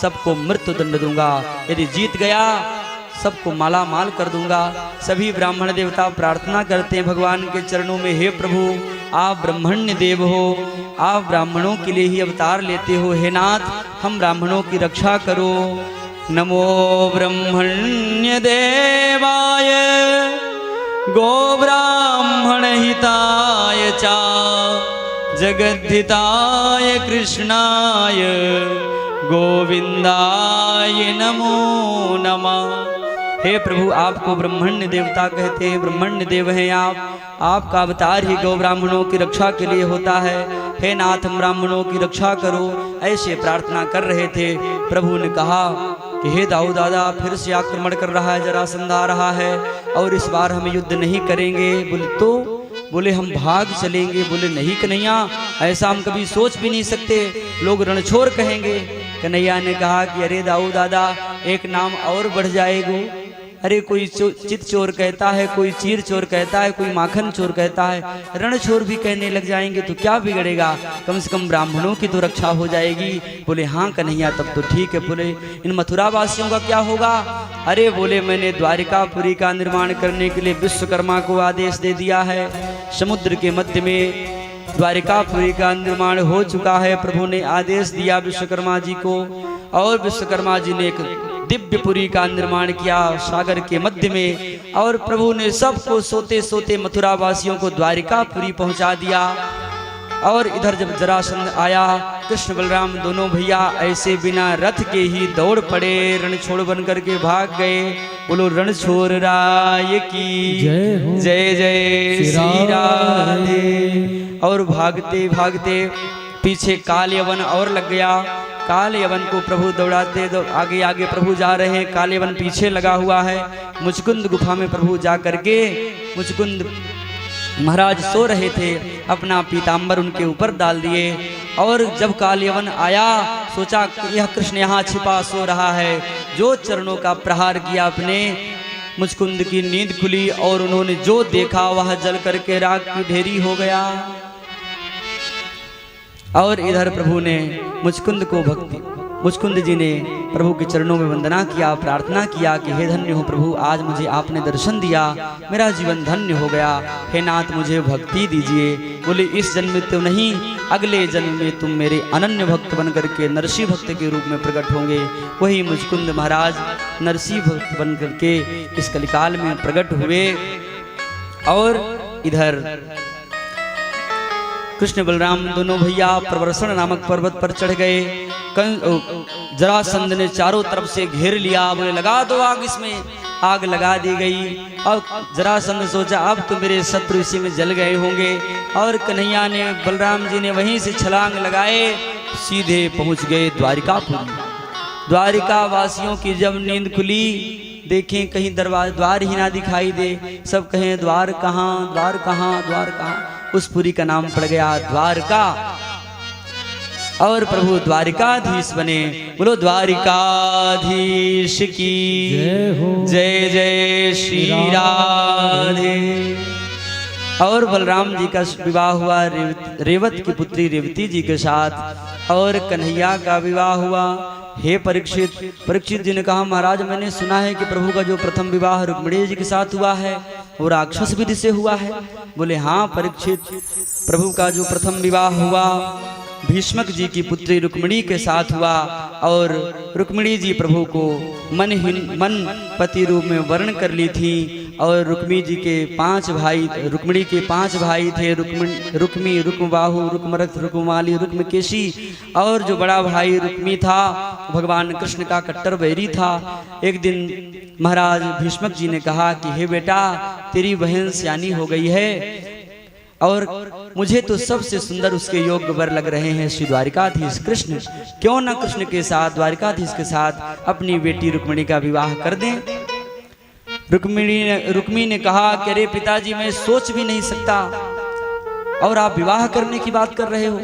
Speaker 1: सबको मृत्यु दंड दूंगा। यदि जीत गया, सबको माला माल कर दूंगा। सभी ब्राह्मण देवता प्रार्थना करते हैं भगवान के चरणों में, हे प्रभु, आप ब्राह्मण्य देव हो, आप ब्राह्मणों के लिए ही अवतार लेते हो। हे नाथ, हम ब्राह्मणों की रक्षा करो। नमो ब्रह्मण्य देवाय गो ब्राह्मण हिताय चा जगद्धिताय कृष्णाय गोविंदाय नमो नमः। हे प्रभु, आपको ब्रह्मण्य देवता कहते हैं, ब्रह्मण्य देव हैं आप। आपका अवतार ही गौ ब्राह्मणों की रक्षा के लिए होता है। हे नाथ, हम ब्राह्मणों की रक्षा करो। ऐसे प्रार्थना कर रहे थे। प्रभु ने कहा कि हे दाऊ दादा, फिर से आक्रमण कर रहा है, जरासंध आ रहा है और इस बार हम युद्ध नहीं करेंगे। बोले हम भाग चलेंगे। बोले नहीं कन्हैया, ऐसा हम कभी सोच भी नहीं सकते, लोग रणछोड़ कहेंगे। कन्हैया ने कहा कि अरे दाऊ दादा, एक नाम और बढ़ जाएगा। अरे कोई चित चोर कहता है, कोई चीर चोर कहता है, कोई माखन चोर कहता है, रण चोर भी कहने लग जाएंगे तो क्या बिगड़ेगा, कम से कम ब्राह्मणों की तो रक्षा हो जाएगी। बोले हाँ कन्हैया, तब तो ठीक है। बोले इन मथुरा वासियों का क्या होगा? अरे बोले मैंने द्वारिकापुरी का निर्माण करने के लिए विश्वकर्मा को आदेश दे दिया है। समुद्र के मध्य में द्वारिकापुरी का निर्माण हो चुका है। प्रभु ने आदेश दिया विश्वकर्मा जी को और विश्वकर्मा जी ने एक दिव्यपुरी का निर्माण किया सागर के मध्य में। और प्रभु ने सबको सोते सोते मथुरा वासियों को द्वारिकापुरी पहुंचा दिया। और इधर जब जरासंध आया, कृष्ण बलराम दोनों भैया ऐसे बिना रथ के ही दौड़ पड़े, रणछोड़ बन करके भाग गए। बोलो रणछोड़ राय की जय जय श्री राधे। और भागते भागते पीछे काल यवन और लग गया। काल यवन को प्रभु दौड़ाते आगे आगे प्रभु जा रहे हैं, काल यवन पीछे लगा हुआ है। मुचकुंद गुफा में प्रभु जा करके, मुचकुंद महाराज सो रहे थे, अपना पीताम्बर उनके ऊपर डाल दिए। और जब काल यवन आया, सोचा यह कृष्ण यहाँ छिपा सो रहा है। जो चरणों का प्रहार किया अपने, मुचकुंद की नींद खुली और उन्होंने जो देखा वह जल करके राख की ढेरी हो गया। और इधर प्रभु ने मुचकुंद जी ने प्रभु के चरणों में वंदना किया, प्रार्थना किया कि हे धन्य हो प्रभु, आज मुझे आपने दर्शन दिया, मेरा जीवन धन्य हो गया। हे नाथ, मुझे भक्ति दीजिए। बोले इस जन्म में तो नहीं, अगले जन्म में तुम मेरे अनन्य भक्त बन करके नरसिंह भक्त के रूप में प्रकट होंगे। वही मुचकुंद महाराज नरसिंह भक्त बन करके इस कलिकाल में प्रकट हुए। और इधर कृष्ण बलराम दोनों भैया प्रवर्षण नामक पर्वत पर चढ़ गए। जरासंध ने चारों तरफ से घेर लिया। बोले लगा दो आग इसमें, आग लगा दी गई। अब जरासंध ने सोचा अब तो मेरे शत्रु इसी में जल गए होंगे, और कन्हैया ने बलराम जी ने वहीं से छलांग लगाए, सीधे पहुंच गए द्वारिकापुरी। द्वारिका वासियों की जब नींद खुली, देखें कहीं द्वार ही ना दिखाई दे, सब कहें द्वार कहाँ, द्वार कहाँ, द्वार कहाँ। उस पुरी का नाम पड़ गया द्वारका, और प्रभु द्वारिकाधीश बने। बोलो द्वारिकाधीश की जय जय श्री राधे। और बलराम जी का विवाह हुआ रेवत की पुत्री रेवती जी के साथ, और कन्हैया का विवाह हुआ। हे परीक्षित, परीक्षित जी ने कहा महाराज मैंने सुना है कि प्रभु का जो प्रथम विवाह रुक्मिणी जी के साथ हुआ है वो राक्षस विधि से हुआ है। बोले हाँ परीक्षित, प्रभु का जो प्रथम विवाह हुआ भीष्मक जी की पुत्री रुक्मिणी के साथ हुआ, और रुक्मिणी जी प्रभु को मन पति रूप में वर्ण कर ली थी। और रुक्मिणी के 5 भाई थे, रुक्मी, रुक्मबाहु, रुक्मरथ, रुक्ममाली, रुक्मकेशी, और जो बड़ा भाई रुक्मी था भगवान कृष्ण का कट्टर बैरी था। एक दिन महाराज भीष्मक जी ने कहा कि हे बेटा तेरी बहन सयानी हो गई है, और मुझे तो सबसे सुंदर उसके योग्य वर लग रहे हैं श्री द्वारिकाधीश कृष्ण, क्यों ना कृष्ण के साथ द्वारिकाधीश के साथ अपनी बेटी रुक्मिणी का विवाह कर दें। रुक्मी ने कहा कि अरे पिताजी मैं सोच भी नहीं सकता, और आप विवाह करने की बात कर रहे हो,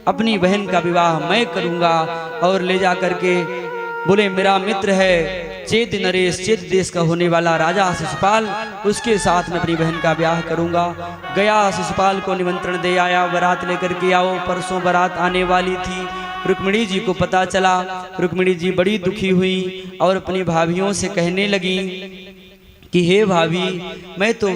Speaker 1: अपनी बहन का विवाह मैं करूंगा। और ले जा करके बोले मेरा मित्र है चेत नरेश, चेत देश का होने वाला राजा शिशुपाल, उसके साथ मैं अपनी बहन का ब्याह करूंगा। गया शिशुपाल को निमंत्रण दे आया, बारात लेकर के आओ, परसों बारात आने वाली थी। रुक्मिणी जी को पता चला, रुक्मिणी जी बड़ी दुखी हुई और अपनी भाभियों से कहने लगी कि हे भाभी मैं तो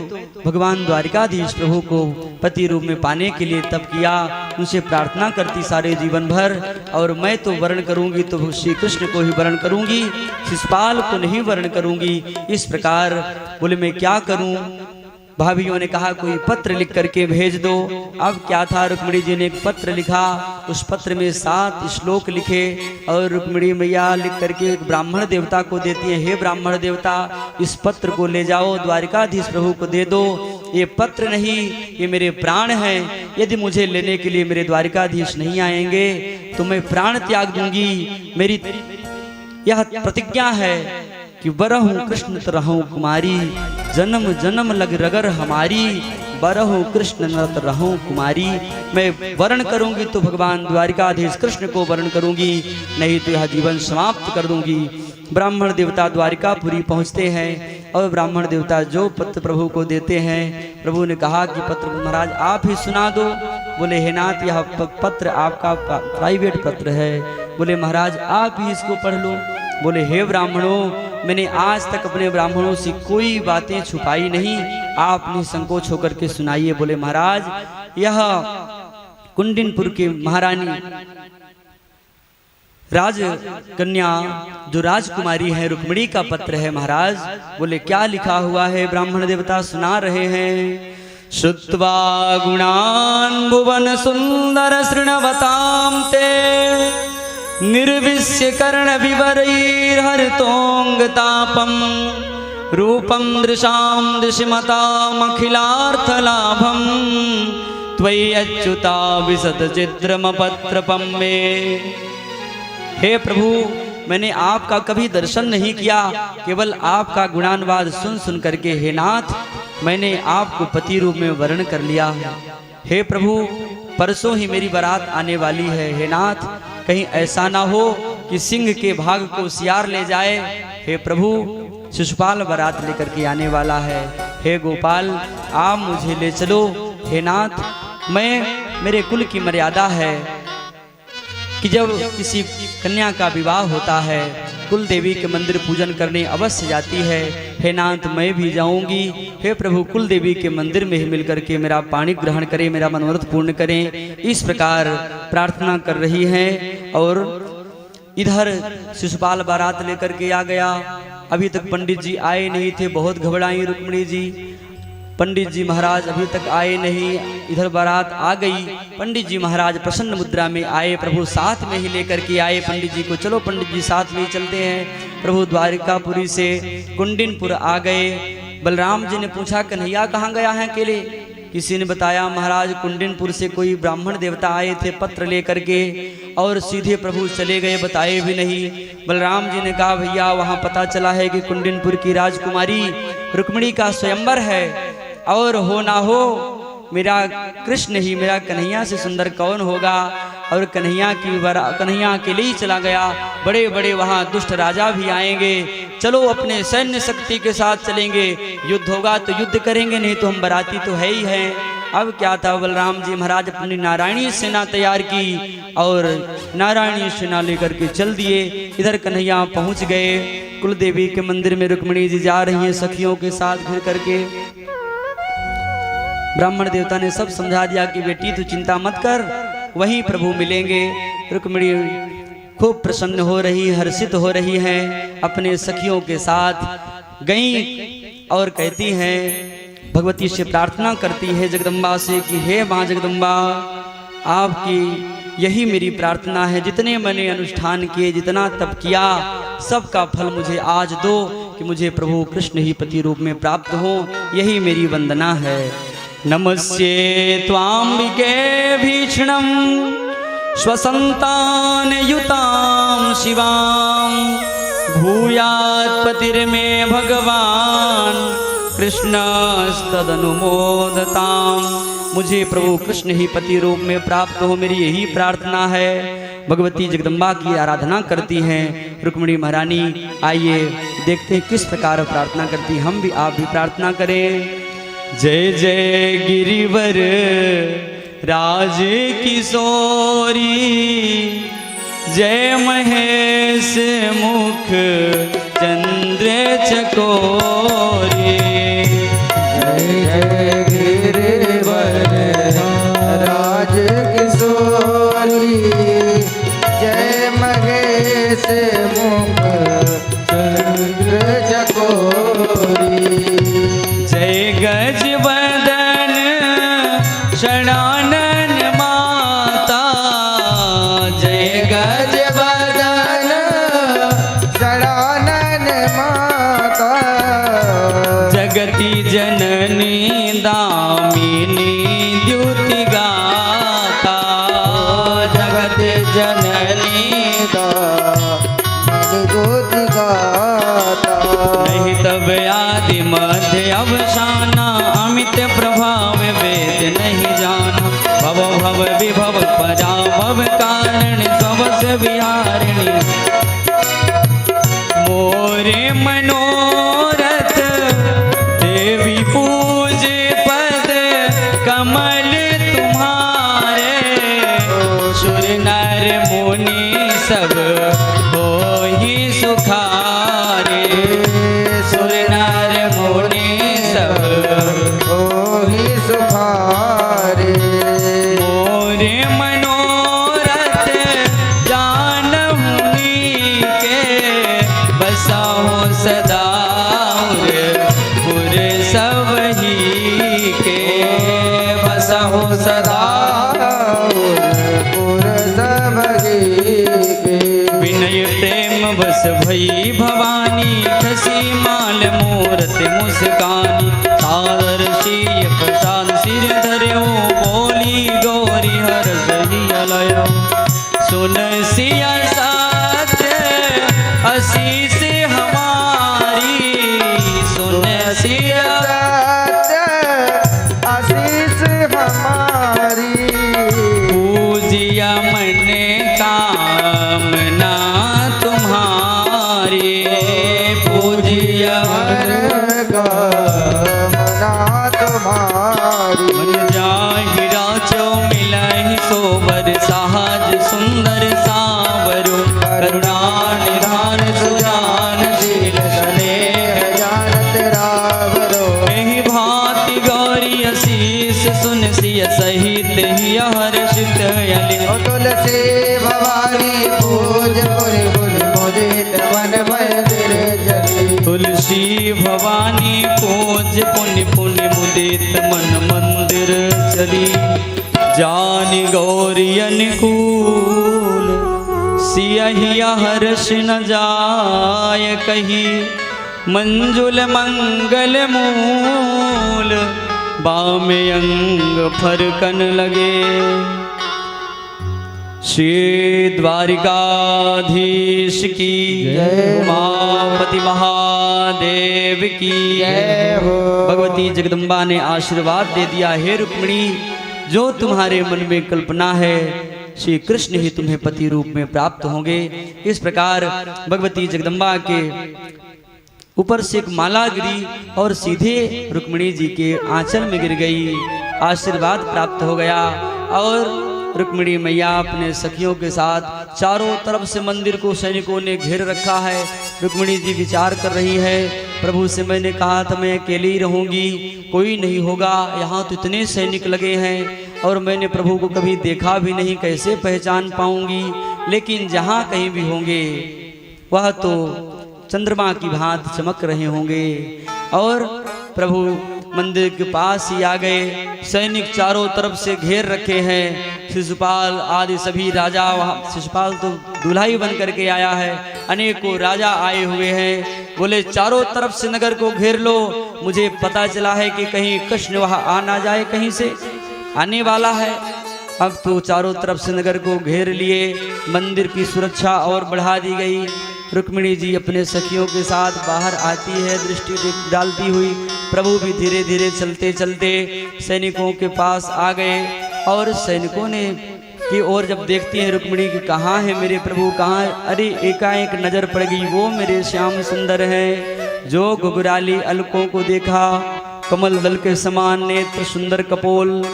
Speaker 1: भगवान द्वारिकाधीश प्रभु को पति रूप में पाने के लिए तप किया, उनसे प्रार्थना करती सारे जीवन भर, और मैं तो वर्ण करूंगी तो श्री कृष्ण को ही वर्ण करूंगी, शिशुपाल को नहीं वर्ण करूंगी। इस प्रकार बोले मैं क्या करूं। भाभियों ने कहा कोई पत्र लिख करके भेज दो। अब क्या था, रुक्मिणी जी ने एक पत्र लिखा, उस पत्र में 7 श्लोक लिखे, और रुक्मिणी मैया लिख करके एक ब्राह्मण देवता को देती है, हे ब्राह्मण देवता इस पत्र को ले जाओ द्वारिकाधीश प्रभु को दे दो, ये पत्र नहीं ये मेरे प्राण हैं, यदि मुझे लेने के लिए मेरे द्वारिकाधीश नहीं आएंगे तो मैं प्राण त्याग दूंगी। मेरी यह प्रतिज्ञा है कि बरहूं कृष्ण तरहूं कुमारी, जन्म जन्म लग रगर हमारी, बरहूं कृष्ण नत रहूं कुमारी। मैं वर्ण करूंगी तो भगवान द्वारिकाधीश कृष्ण को वर्ण करूंगी, नहीं तो यह जीवन समाप्त कर दूंगी। ब्राह्मण देवता द्वारिकापुरी पहुंचते हैं, और ब्राह्मण देवता जो पत्र प्रभु को देते हैं, प्रभु ने कहा कि पत्र महाराज आप ही सुना दो। बोले हे नाथ यह पत्र आपका प्राइवेट पत्र है। बोले महाराज आप ही इसको पढ़ लो। बोले हे ब्राह्मणों मैंने आज तक अपने ब्राह्मणों से कोई बातें छुपाई नहीं, आप निसंकोच होकर के सुनाइए। बोले महाराज यह कुंडिनपुर के महारानी राज कन्या जो राजकुमारी है रुक्मिणी का पत्र है महाराज। बोले क्या लिखा हुआ है, ब्राह्मण देवता सुना रहे हैं। श्रुत्वा गुणान् भुवन सुंदर शृण्वतां ते, निर्विश्य कर्ण विवरैर्हरितोंग तापम, रूपम दृशां दृश्यमतामखिलार्थ लाभम, त्वयि अच्युता विशद चिद्रमपत्रपम मे। हे प्रभु मैंने आपका कभी दर्शन नहीं किया, केवल आपका गुणानुवाद सुन सुन करके हे नाथ मैंने आपको पति रूप में वर्ण कर लिया है। हे प्रभु परसों ही मेरी बारात आने वाली है, हे नाथ कहीं ऐसा ना हो कि सिंह के भाग को सियार ले जाए। हे प्रभु शिशुपाल बारात लेकर के आने वाला है, हे गोपाल आप मुझे ले चलो। हे नाथ मेरे कुल की मर्यादा है कि जब किसी कन्या का विवाह होता है कुल देवी के मंदिर पूजन करने अवश्य जाती है। हे नाथ मैं भी जाऊंगी। हे प्रभु कुल देवी के मंदिर में ही मिलकर के मेरा पानी ग्रहण करें, मेरा मनोरथ पूर्ण करें, इस प्रकार प्रार्थना कर रही हैं। और इधर शिशुपाल बारात लेकर के आ गया। अभी तक पंडित जी आए नहीं थे, बहुत घबराई रुक्मिणी जी। पंडित जी महाराज अभी तक आए नहीं, इधर बारात आ गई। पंडित जी महाराज प्रसन्न मुद्रा में आए, प्रभु साथ में ही लेकर के आए पंडित जी को। चलो पंडित जी साथ में ही चलते हैं। प्रभु द्वारिकापुरी से कुंडिनपुर आ गए। बलराम जी ने पूछा कन्हैया कहाँ गया है अकेले? किसी ने बताया महाराज कुंडिनपुर से कोई ब्राह्मण देवता आए थे पत्र लेकर के और सीधे प्रभु चले गए, बताए भी नहीं। बलराम जी ने कहा भैया वहाँ पता चला है कि कुंडिनपुर की राजकुमारी रुक्मिणी का स्वयंवर है और हो ना हो मेरा कृष्ण ही मेरा कन्हैया से सुंदर कौन होगा। और कन्हैया अकेले ही चला गया। बड़े बड़े वहाँ दुष्ट राजा भी आएंगे, चलो अपने सैन्य शक्ति के साथ चलेंगे, युद्ध होगा तो युद्ध करेंगे, नहीं तो हम बराती तो है ही हैं। अब क्या था, बलराम जी महाराज अपनी नारायणी सेना तैयार की और नारायणी सेना लेकर के चल दिए। इधर कन्हैया पहुंच गए। कुलदेवी के मंदिर में रुक्मिणी जी जा रही हैं सखियों के साथ घिर करके। ब्राह्मण देवता ने सब समझा दिया कि बेटी तू चिंता मत कर, वहीं प्रभु मिलेंगे। रुक्मिणी खूब प्रसन्न हो रही, हर्षित हो रही हैं, अपने सखियों के साथ गई और कहती हैं, भगवती से प्रार्थना करती है जगदम्बा से कि हे माँ जगदम्बा, आपकी यही मेरी प्रार्थना है, जितने मैंने अनुष्ठान किए, जितना तप किया, सबका फल मुझे आज दो कि मुझे प्रभु कृष्ण ही पति रूप में प्राप्त हो, यही मेरी वंदना है। नमस्ये त्वाम्बिके भीषणं स्वसंतान युतां शिवां, भूयात् पतिर्मे भगवान कृष्णस्तदनुमोदतां। मुझे प्रभु कृष्ण ही पति रूप में प्राप्त हो, मेरी यही प्रार्थना है। भगवती जगदम्बा की आराधना करती हैं रुक्मिणी महारानी। आइए देखते हैं किस प्रकार प्रार्थना करती, हम भी आप भी प्रार्थना करें। जय जय गिरिवर राज किशोरी, जय महेश मुख चंद्र चकोरी।
Speaker 2: जय जय गिरिवर राज किशोरी, जय महेश मुख चंद्र चकोरी।
Speaker 1: जय गज बदन षडानन माता, जय
Speaker 2: गज बदन षडानन माता,
Speaker 1: जगति जननी दामिनी द्युति गाता, जगति जननी
Speaker 2: दामिनी द्युति गाता।
Speaker 1: नहीं तब आदि मध्य अवसाना, अमित प्रभाव वेद नहीं जाना। भव भव विभव पराभव कारण सबस विहारिणी, मोरे मनोरथ देवी पूजे पद कमल तुम्हारे। सुर नर मुनि सब होहि सुखारे, सुर नर मुनि सब
Speaker 2: होहि सुखारे।
Speaker 1: मोरे मनोरथ जानहुनि के, बसाहो सदा पुर सब ही के, बसाहो सदा
Speaker 2: पुर सब ही के।
Speaker 1: विनय प्रेम बस भई भवानी, खसी माल मूरत मुस्कानी। सादर शीय प्रसाद सिर धर्यो, बोली गौरी हर सही अलयो। सुन सिया साच आशीष हमारी, सुन सिया
Speaker 2: आशीष हमारी।
Speaker 1: पूजिया मन कामना तुम्हारी, पूजिया
Speaker 2: कामना तुम्हारी।
Speaker 1: मन जाहिरा चो मिलहि सोबर, साहज सुंदर सावरो। करुणा निधान सुजान शील
Speaker 2: स्नेह जानत रावरो।
Speaker 1: एहि भांति गौरी आशीष सुन सिय सहित ही हर्षित यले।
Speaker 2: तुलसी भवानी पूज पुरि पुरि मुदित मन मंदिर जली।
Speaker 1: तुलसी भवानी पूज पुण्य पुण्य मुदित मन मंदिर चली। जान गौरी अनुकूल सियहिया हर्ष न जाय कही मंजुल मंगल मूल बामे अंग फरकन लगे। श्री द्वारिकाधीश की
Speaker 2: जय।
Speaker 1: उमापति महादेव की
Speaker 2: जय हो।
Speaker 1: भगवती जगदम्बा ने आशीर्वाद दे दिया, हे रुक्मिणी जो तुम्हारे मन में कल्पना है श्री कृष्ण ही तुम्हें पति रूप में प्राप्त होंगे। इस प्रकार भगवती जगदम्बा के ऊपर से एक माला गिरी और सीधे रुक्मिणी जी के आंचल में गिर गई, आशीर्वाद प्राप्त हो गया। और रुक्मिणी मैया अपने सखियों के साथ चारों तरफ से मंदिर को सैनिकों ने घेर रखा है। रुक्मिणी जी विचार कर रही है, प्रभु से मैंने कहा था मैं अकेली रहूंगी, कोई नहीं होगा, यहाँ तो इतने सैनिक लगे हैं और मैंने प्रभु को कभी देखा भी नहीं, कैसे पहचान पाऊंगी। लेकिन जहाँ कहीं भी होंगे वह तो चंद्रमा की भांति चमक रहे होंगे। और प्रभु मंदिर के पास ही आ गए, सैनिक चारों तरफ से घेर रखे हैं। शिशुपाल आदि सभी राजा, वहाँ शिशुपाल तो दूल्हा ही बन करके आया है, अनेकों राजा आए हुए हैं। बोले चारों तरफ से नगर को घेर लो, मुझे पता चला है कि कहीं कृष्ण वहाँ आ ना जाए, कहीं से आने वाला है। अब तो चारों तरफ से नगर को घेर लिए, मंदिर की सुरक्षा और बढ़ा दी गई। रुक्मिणी जी अपने सखियों के साथ बाहर आती है, दृष्टि डालती हुई। प्रभु भी धीरे धीरे चलते चलते सैनिकों के पास आ गए और सैनिकों ने की ओर जब देखती है रुक्मिणी की कहाँ है मेरे प्रभु, कहाँ है? अरे एकाएक नजर पड़ गई, वो मेरे श्याम सुंदर हैं जो घुघराली अलकों को देखा, कमल दल के समान नेत्र, सुंदर कपोल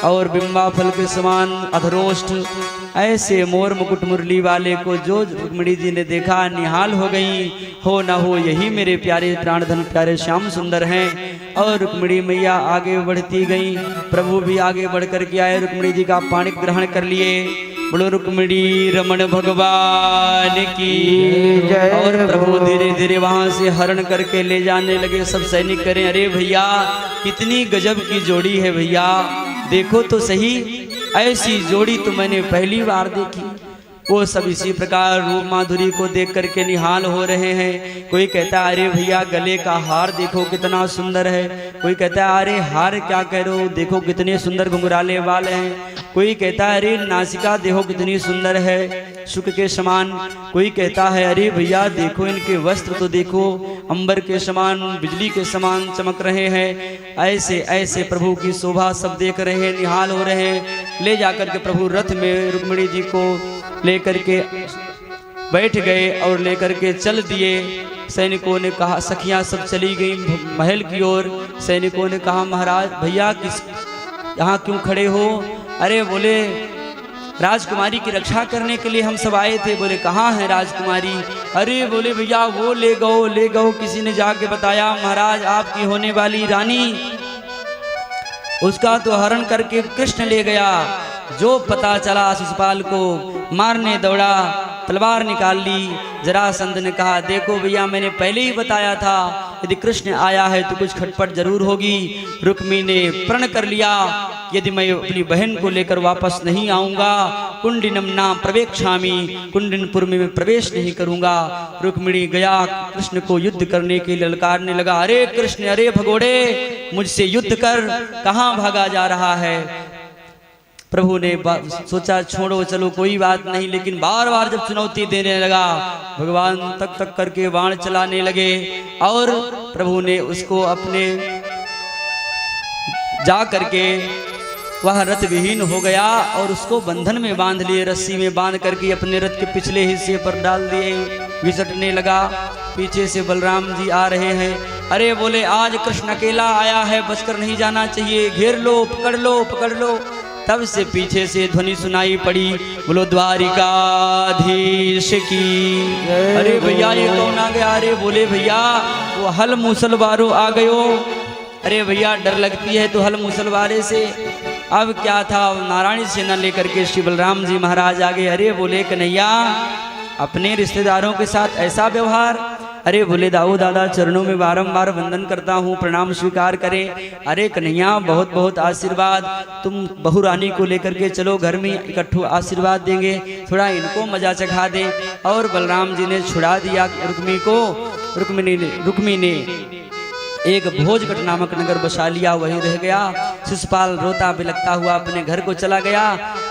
Speaker 1: और बिंबा फल के समान अधरोष्ठ, ऐसे मोर मुकुट मुरली वाले को जो रुक्मिणी जी ने देखा निहाल हो गई। हो न हो यही मेरे प्यारे प्राणधन प्यारे श्याम सुंदर हैं। और रुक्मिणी मैया आगे बढ़ती गई, प्रभु भी आगे बढ़ कर के आए, रुक्मिणी जी का पाणी ग्रहण कर लिए। बोलो रुक्मिणी रमण भगवान की
Speaker 2: जय।
Speaker 1: और प्रभु धीरे धीरे वहां से हरण करके ले जाने लगे। सब सैनिक करें, अरे भैया कितनी गजब की जोड़ी है भैया, देखो तो सही, ऐसी जोड़ी तो मैंने पहली बार देखी। वो सब इसी प्रकार रूप माधुरी को देख करके निहाल हो रहे हैं। कोई कहता है अरे भैया गले का हार देखो कितना सुंदर है, कोई कहता है अरे हार क्या कह रहे हो, देखो कितने सुंदर घुंघराले वाल हैं। कोई कहता है अरे नासिका देखो कितनी सुंदर है शुक के समान। कोई कहता है अरे भैया देखो इनके वस्त्र तो देखो अंबर के समान, बिजली के समान चमक रहे हैं। ऐसे ऐसे प्रभु की शोभा सब देख रहे हैं, निहाल हो रहे हैं। ले जाकर के प्रभु रथ में रुक्मिणी जी को लेकर के बैठ गए और लेकर के चल दिए। सैनिकों ने कहा, सखियां सब चली गई महल की ओर। सैनिकों ने कहा महाराज भैया किस यहाँ क्यों खड़े हो? अरे बोले राजकुमारी की रक्षा करने के लिए हम सब आए थे। बोले कहाँ है राजकुमारी? अरे बोले भैया वो ले गो, किसी ने जाके बताया महाराज आपकी होने वाली रानी, उसका तो हरण करके कृष्ण ले गया। जो पता चला शिशुपाल को मारने दौड़ा, तलवार निकाल ली। जरासंध ने कहा देखो भैया मैंने पहले ही बताया था यदि कृष्ण आया है तो कुछ खटपट जरूर होगी। रुक्मी ने प्रण कर लिया यदि मैं अपनी बहन को लेकर वापस नहीं आऊंगा कुंडिनम ना प्रवेक्षामी, कुंडिनपुर में मैं प्रवेश नहीं करूंगा। रुक्मिणी गया कृष्ण को युद्ध करने के लिए ललकारने लगा, अरे कृष्ण अरे भगोड़े मुझसे युद्ध कर, कहाँ भागा जा रहा है? प्रभु ने सोचा छोड़ो चलो कोई बात नहीं, लेकिन बार बार जब चुनौती देने लगा भगवान तक तक करके बाण चलाने लगे और प्रभु ने उसको अपने जा करके वह रथ विहीन हो गया और उसको बंधन में बांध लिए, रस्सी में बांध करके अपने रथ के पिछले हिस्से पर डाल दिए, घिसटने लगा। पीछे से बलराम जी आ रहे हैं, अरे बोले आज कृष्ण अकेला आया है, बचकर नहीं जाना चाहिए, घेर लो पकड़ लो पकड़ लो। तब से पीछे से ध्वनि सुनाई पड़ी, बोलो द्वारिकाधीश की। अरे भैया ये कौन आ गया? अरे बोले भैया वो हल मुसलवारो आ गयो। अरे भैया डर लगती है तो हल मुसलवारे से। अब क्या था, नारायणी सेना लेकर के श्री बलराम जी महाराज आ गए। अरे बोले कन्हैया अपने रिश्तेदारों के साथ ऐसा व्यवहार? अरे बोले दाऊ दादा चरणों में बारंबार वंदन करता हूँ, प्रणाम स्वीकार करें। अरे कन्हैया बहुत बहुत आशीर्वाद, तुम बहू रानी को लेकर के चलो घर में, इकट्ठो आशीर्वाद देंगे, थोड़ा इनको मजा चखा दे। और बलराम जी ने छुड़ा दिया रुक्मी ने एक भोजकट नामक नगर बसा लिया, वहीं रह गया। शिशुपाल रोता बिलखता हुआ अपने घर को चला गया।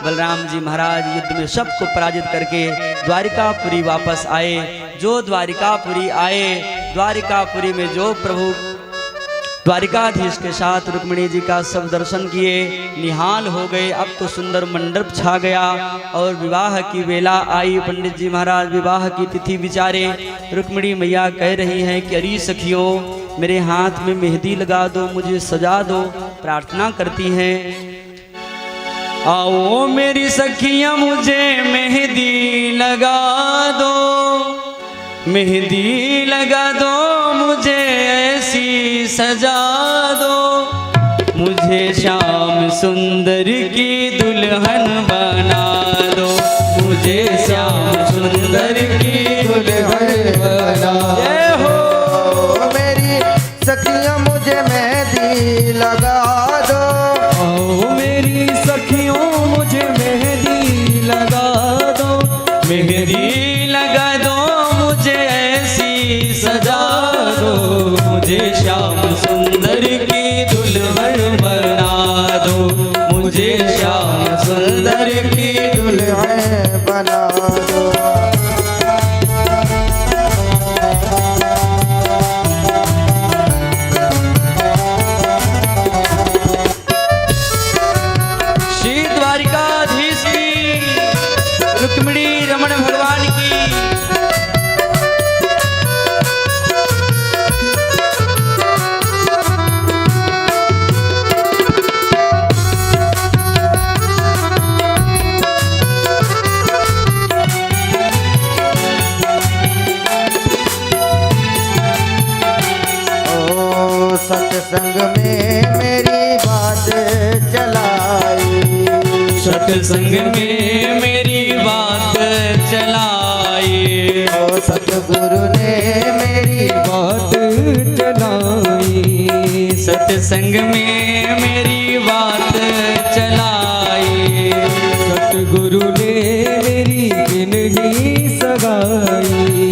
Speaker 1: बलराम जी महाराज युद्ध में सबको पराजित करके द्वारिकापुरी वापस आए। जो द्वारिकापुरी आए, द्वारिकापुरी में जो प्रभु द्वारिकाधीश के साथ रुक्मिणी जी का सब दर्शन किए, निहाल हो गए। अब तो सुंदर मंडप छा गया और विवाह की वेला आई। पंडित जी महाराज विवाह की तिथि विचारे। रुक्मिणी मैया कह रही हैं कि अरे सखियों, मेरे हाथ में मेहंदी लगा दो, मुझे सजा दो, प्रार्थना करती हैं। आओ मेरी सखियां मुझे मेहंदी लगा दो, मेहंदी लगा दो, मुझे ऐसी सजा दो, मुझे श्याम सुंदर की दुल्हन बना दो, मुझे श्याम सुंदर की दुल्हन बना दो।
Speaker 2: मेरी सखियां मुझे मेहंदी लगा दो,
Speaker 1: आओ मेरी सखियों मुझे मेहंदी लगा दो, मेहंदी लगा दो, मुझे ऐसी सजा दो, मुझे श्याम सुंदर की दुल्हन बना दो, मुझे श्याम सुंदर की दुल्हन
Speaker 2: बना दो।
Speaker 1: श्री द्वारिकाधीश की, रुक्मिणी रमण भगवान की।
Speaker 2: सत्संग में मेरी बात चलाई,
Speaker 1: सत्संग में मेरी बात चलाई,
Speaker 2: ओ सतगुरु ने मेरी
Speaker 1: बात चलाई, सत्संग में मेरी बात चलाई, सतगुरु ने मेरी किन्ही सगाई,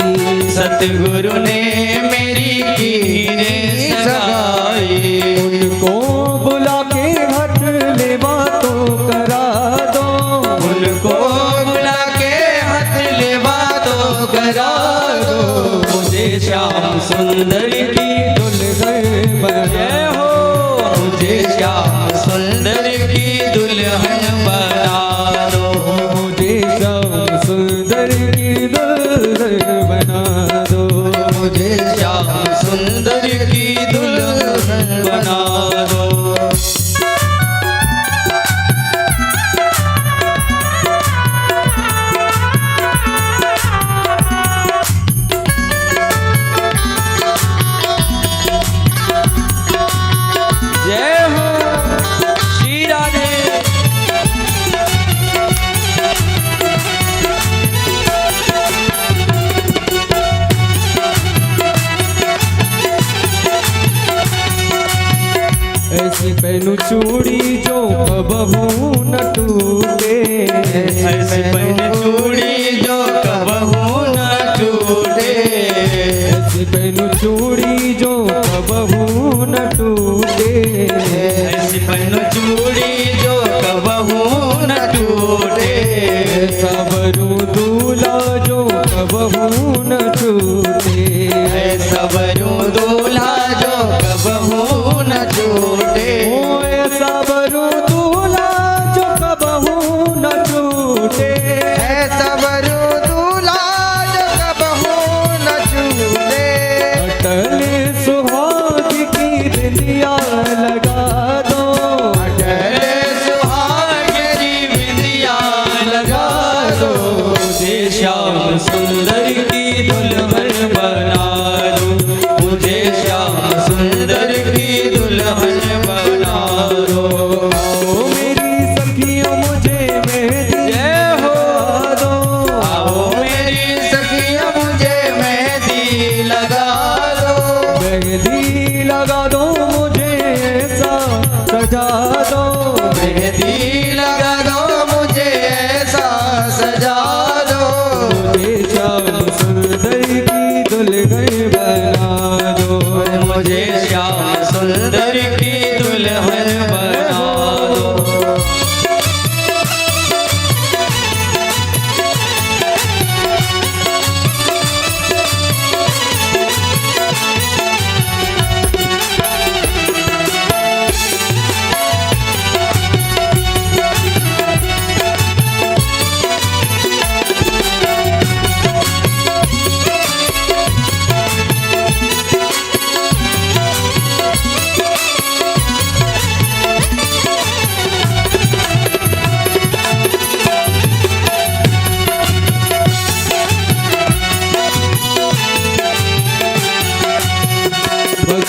Speaker 1: सतगुरु ने मेरी किन्ही सगाई, उनको बुला के हट ले बातों करा दो, उनको बुला के हट ले बातों करा दो, मुझे श्याम सुंदर की दुल्हन बना हो, मुझे श्याम सुंदर की दुल्हन बना दो, मुझे श्याम सुंदर की दुल्हन बना दो, मुझे श्याम सुंदर की दुल्हन बना दो। जय हो श्री राधे। ऐसी पहनू चूड़ी जो कबहू न टूटे, ऐसी पहनू चूड़ी जो कबहू न टूटे, ऐसी पहनू चूड़ी जो कबहू न टूटे, ऐसी पहनू चूड़ी जो कबहू न टूटे, सबरू दूल्हा जो कबहू न टूटे, सबरू दूल्हा जो कबहू न टूटे, सबरू दूल्हा जो कबहू न टूटे,
Speaker 2: सबरू दूल्हा जो कबहू न छूटे,
Speaker 1: अटल सुहाग की बिंदिया लगा दो, अटल सुहाग की बिंदिया लगा दो, मुझे श्याम सुंदर की दुल्हन बना दो, मुझे श्याम सुंदर की दुल्हन बना दो। आओ मेरी सखियों मुझे मेहंदी लगा दो, आओ मेरी सखियों मुझे मेहंदी लगा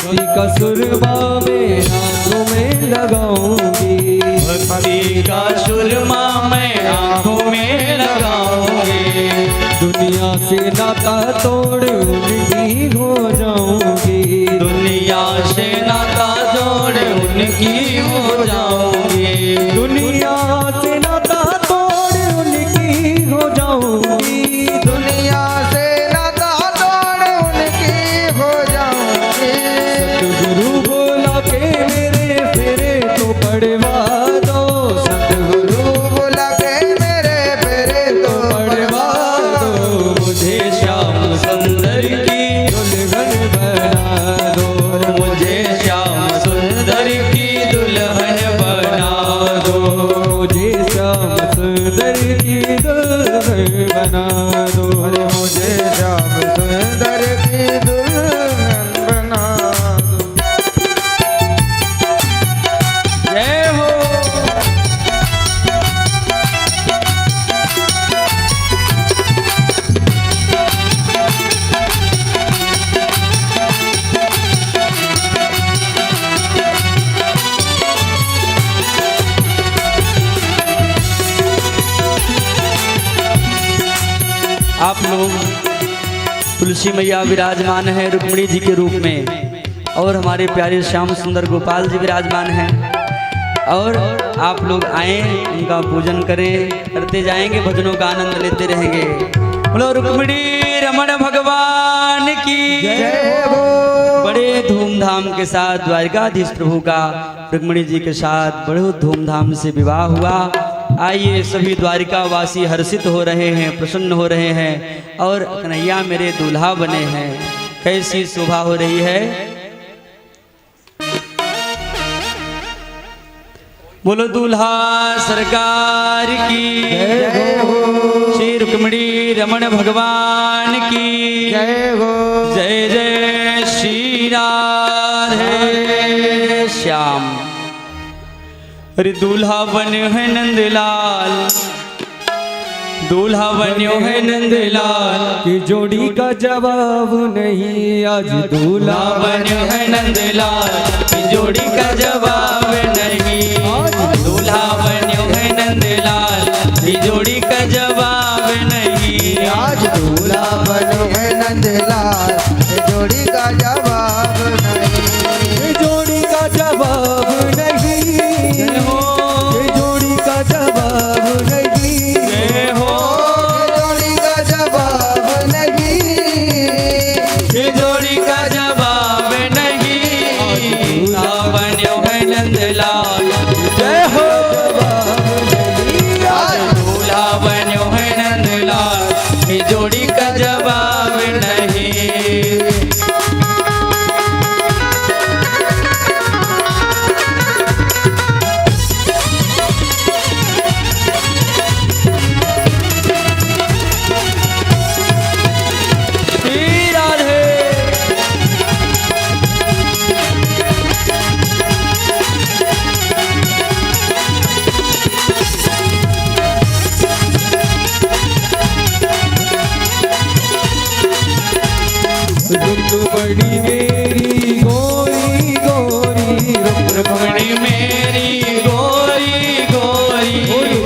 Speaker 3: भक्ति का सुरमा मैं आंखों में लगाऊंगी,
Speaker 1: भक्ति का सुरमा मैं आंखों में लगाऊंगी,
Speaker 3: दुनिया से नाता तोड़ उनकी हो जाऊंगी,
Speaker 1: दुनिया से नाता जोड़ उनकी हो जाऊंगी,
Speaker 3: दुनिया से नाता तोड़ उनकी हो जाऊंगी,
Speaker 2: दुनिया से नाता तोड़ उनकी हो जाऊंगी।
Speaker 3: सतगुरु बोला के मेरे फेरे तो पड़वा दो,
Speaker 2: सतगुरु बुला के मेरे फेरे तो
Speaker 3: पड़वा दो,
Speaker 1: मुझे श्याम सुंदर की
Speaker 3: दुल्हन बना दो,
Speaker 1: मुझे श्याम सुंदर की दुल्हन बना दो,
Speaker 3: मुझे श्याम सुंदर की दुल्हन बना दो,
Speaker 2: मुझे श्याम सुंदर की दुल्हन बना दो।
Speaker 1: जय हो। आप लोग तुलसी मैया विराजमान है रुक्मिणी जी के रूप में, और हमारे प्यारे श्याम सुंदर गोपाल जी विराजमान हैं, और आप लोग आए उनका पूजन करें, करते जाएंगे, भजनों का आनंद लेते रहेंगे। बोलो रुक्मिणी रमण भगवान की
Speaker 2: जय हो।
Speaker 1: बड़े धूमधाम के साथ द्वारकाधीश प्रभु का रुक्मिणी जी के साथ बड़े धूमधाम से विवाह हुआ। आइए सभी द्वारिका वासी हर्षित हो रहे हैं, प्रसन्न हो रहे हैं, और कन्हैया मेरे दूल्हा बने हैं। कैसी शोभा हो रही है। बोलो दूल्हा सरकार की
Speaker 2: जय हो।
Speaker 1: श्री रुक्मिणी रमण भगवान की
Speaker 2: जय हो।
Speaker 1: जय जय श्री राधे श्याम। अरे दूल्हा बन्यो है नंदलाल, दूल्हा बन्यो है नंदलाल,
Speaker 3: कि जोड़ी का जवाब नहीं आज दूल्हा
Speaker 1: दूल्हा बन्यो है नंदलाल, की जोड़ी का जवाब नहीं। दूल्हा बन्यो है नंदलाल, की जोड़ी का जवाब नहीं।
Speaker 2: आज दूल्हा बनो है नंदलाल, जोड़ी का जवाब नहीं।
Speaker 3: ये जोड़ी का जवाब नहीं,
Speaker 1: जय हो।
Speaker 3: ये जोड़ी का जवाब नहीं,
Speaker 1: जय हो।
Speaker 2: जोड़ी का जवाब नहीं।
Speaker 1: ये जोड़ी का जवाब नहीं। दूल्हा बन्यो है नंदलाल, जय हो। आज दूल्हा बन्यो है नंदलाल, ये जोड़ी का जवाब नहीं। श्री राधे।
Speaker 3: रुक्मिणी मेरी गोरी गोरी,
Speaker 1: रुक्मिणी मेरी गोरी गोरी,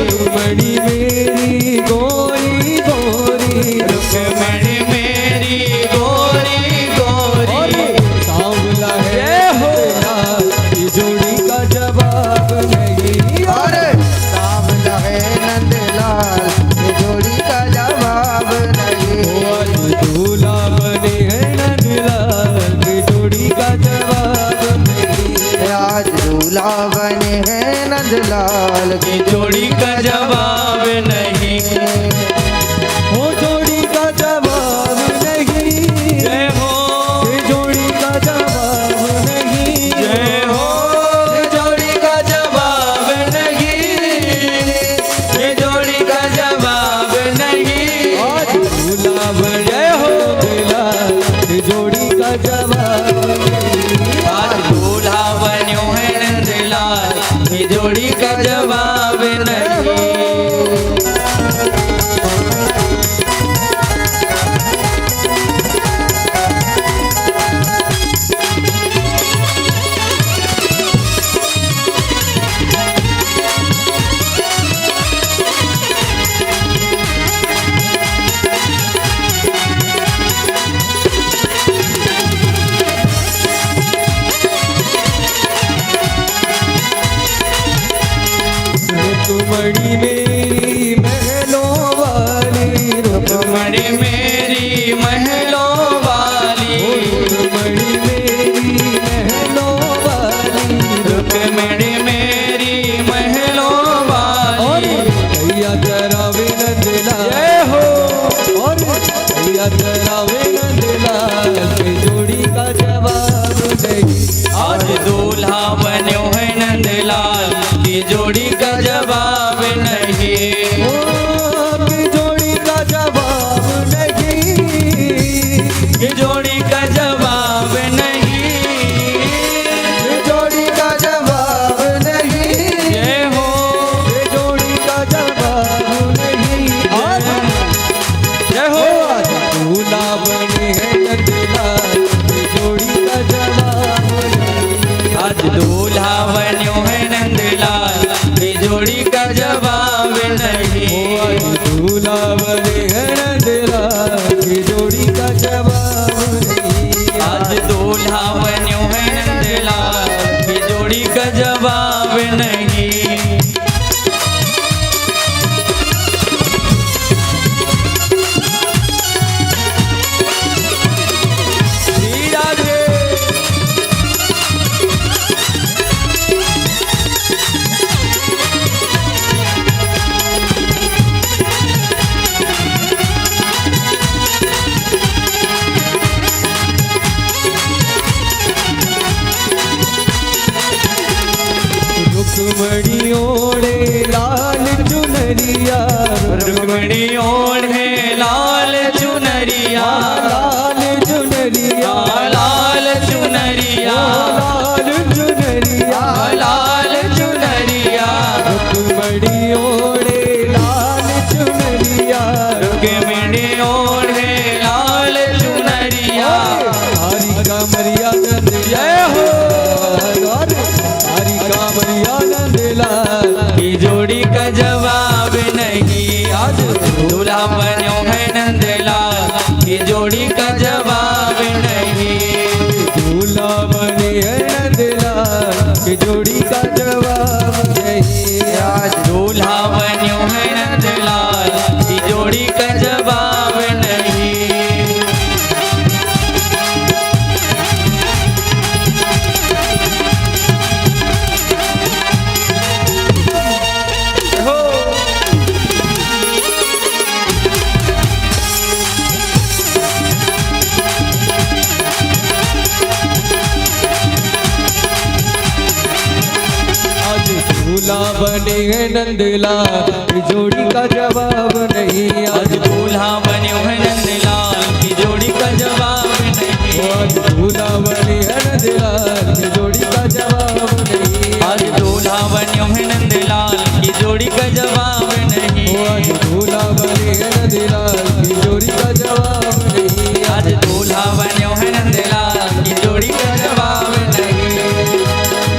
Speaker 3: रुक्मिणी मेरी गोरी गोरी,
Speaker 1: रुक्मिणी मेरी गोरी गोरी।
Speaker 3: सांवला है
Speaker 1: जय हो।
Speaker 3: ये जोड़ी का जवाब नहीं,
Speaker 2: और सामला है नंदलाल, जोड़ी का जवाब नहीं।
Speaker 3: आज दूल्हा बने हैं नंदलाल, ये जोड़ी का जवाब नहीं।
Speaker 2: आज दूल्हा बने हैं नंदलाल,
Speaker 1: की जोड़ी का जवाब नहीं।
Speaker 3: वो जोड़ी का जवाब नहीं,
Speaker 1: जय हो।
Speaker 3: ये जोड़ी का जवाब नहीं,
Speaker 1: जय हो। ये जोड़ी का जवाब नहीं। ये जोड़ी का जवाब नहीं।
Speaker 3: आज दूल्हा बने
Speaker 1: जय हो।
Speaker 3: नंदलाल, ये जोड़ी का जवाब नहीं।
Speaker 1: आज दूल्हा बन्यो है नंदलाल, ये जोड़ी का जवाब नहीं।
Speaker 3: रुक्मणी मेरी महलों वाली
Speaker 1: रुक्मणी मेरी महलों वाली
Speaker 3: रुक्मणी मेरी महलों वाली
Speaker 1: रुक्मणी मेरी महलों वाली
Speaker 3: भैया करावे नंदलाल
Speaker 1: जय हो
Speaker 3: और भैया करावे नंदलाल के जोड़ी का जवाब नहीं
Speaker 1: आज दूल्हा बन्यो है नंदलाल की जोड़ी का जवाब नहीं
Speaker 3: की जोड़ी का जवाब नहीं
Speaker 1: की जोड़ी का जवाब नहीं
Speaker 2: ये जोड़ी का जवाब नहीं
Speaker 1: जय हो
Speaker 3: की जोड़ी का जवाब नहीं आज
Speaker 1: जय हो
Speaker 3: दूल्हा बने हैं नंदलाल की जोड़ी का जवाब नहीं
Speaker 1: आज दूल्हा बन्यो है नंदलाल की जोड़ी का जवाब नहीं
Speaker 3: दूल्हा बने हैं नंदलाल की जोड़ी का जवाब नहीं
Speaker 1: आज दूल्हा बन्यो है नंदलाल की जोड़ी का जवाब नहीं श्री राधे
Speaker 3: रुक्मणी ओढ़े लाल चुनरिया
Speaker 1: रुक्मणी ओढ़े लाल चुनरिया
Speaker 3: लाल चुनरिया
Speaker 1: लाल चुनरिया
Speaker 3: लाल चुनरिया
Speaker 1: लाल चुनरिया
Speaker 3: रुक्मणी ओढ़े लाल चुनरिया
Speaker 1: रुक्मणी ओढ़े लाल चुनरिया
Speaker 3: हरि कमरिया
Speaker 1: जय हो
Speaker 3: हरि कमरिया नंदलाल
Speaker 1: की जोड़ी का जवाब नहीं आज दूल्हा बन्यो है नंदलाल की जोड़ी का जवाब नहीं
Speaker 3: दूल्हा बने हैं नंदलाल की जोड़ी का जवाब नहीं
Speaker 1: आज दूल्हा बन्यो है नंदलाल की जोड़ी का जवाब नहीं हो
Speaker 3: आज दूल्हा बने हैं नंदलाल की जोड़ी का जवाब नहीं
Speaker 1: आज दूल्हा बन्यो है नंदलाल की जोड़ी का जवाब नहीं
Speaker 3: आज दूल्हा बने हैं नंदलाल की जोड़ी का जवाब नहीं
Speaker 1: आज दूल्हा बन्यो है नंदलाल की जोड़ी का जवाब नहीं
Speaker 3: आज दूल्हा बने हैं नंदलाल की जोड़ी का जवाब नहीं
Speaker 1: आज दूल्हा बन्यो है नंदलाल की जोड़ी का जवाब नहीं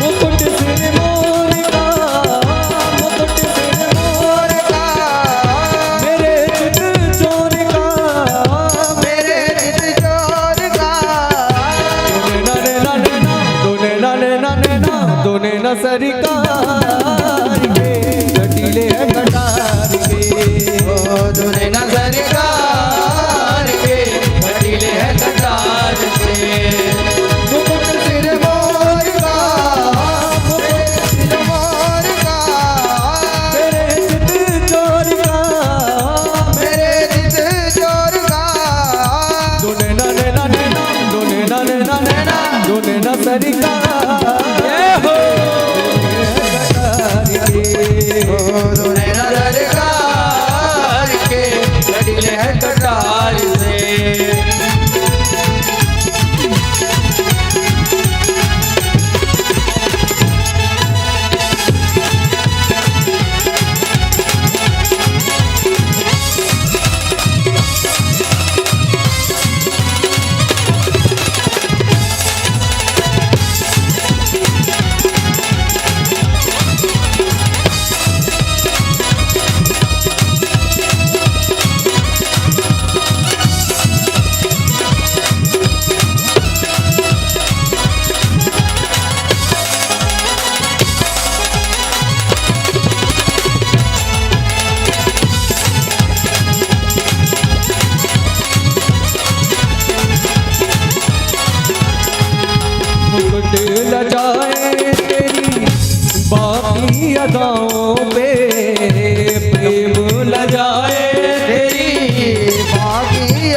Speaker 3: मुकुट सिर मोर का मुकुट सिर मोर का मेरे चित चोर का
Speaker 2: मेरे दिल जोर का
Speaker 3: दोने न सरकार के कटीले हैं कटार के
Speaker 2: ओ दुने नजर कार के
Speaker 1: बटीले है कटार से
Speaker 2: मुकुट सिर मोर का मेरे दिल मोर का
Speaker 3: मेरे चित चोर का
Speaker 2: मेरे दिल जोर का
Speaker 3: दोने न सरकार
Speaker 1: जय हो
Speaker 3: कटार के
Speaker 2: ओ दुने नजर कार के
Speaker 1: बटीले है कटार से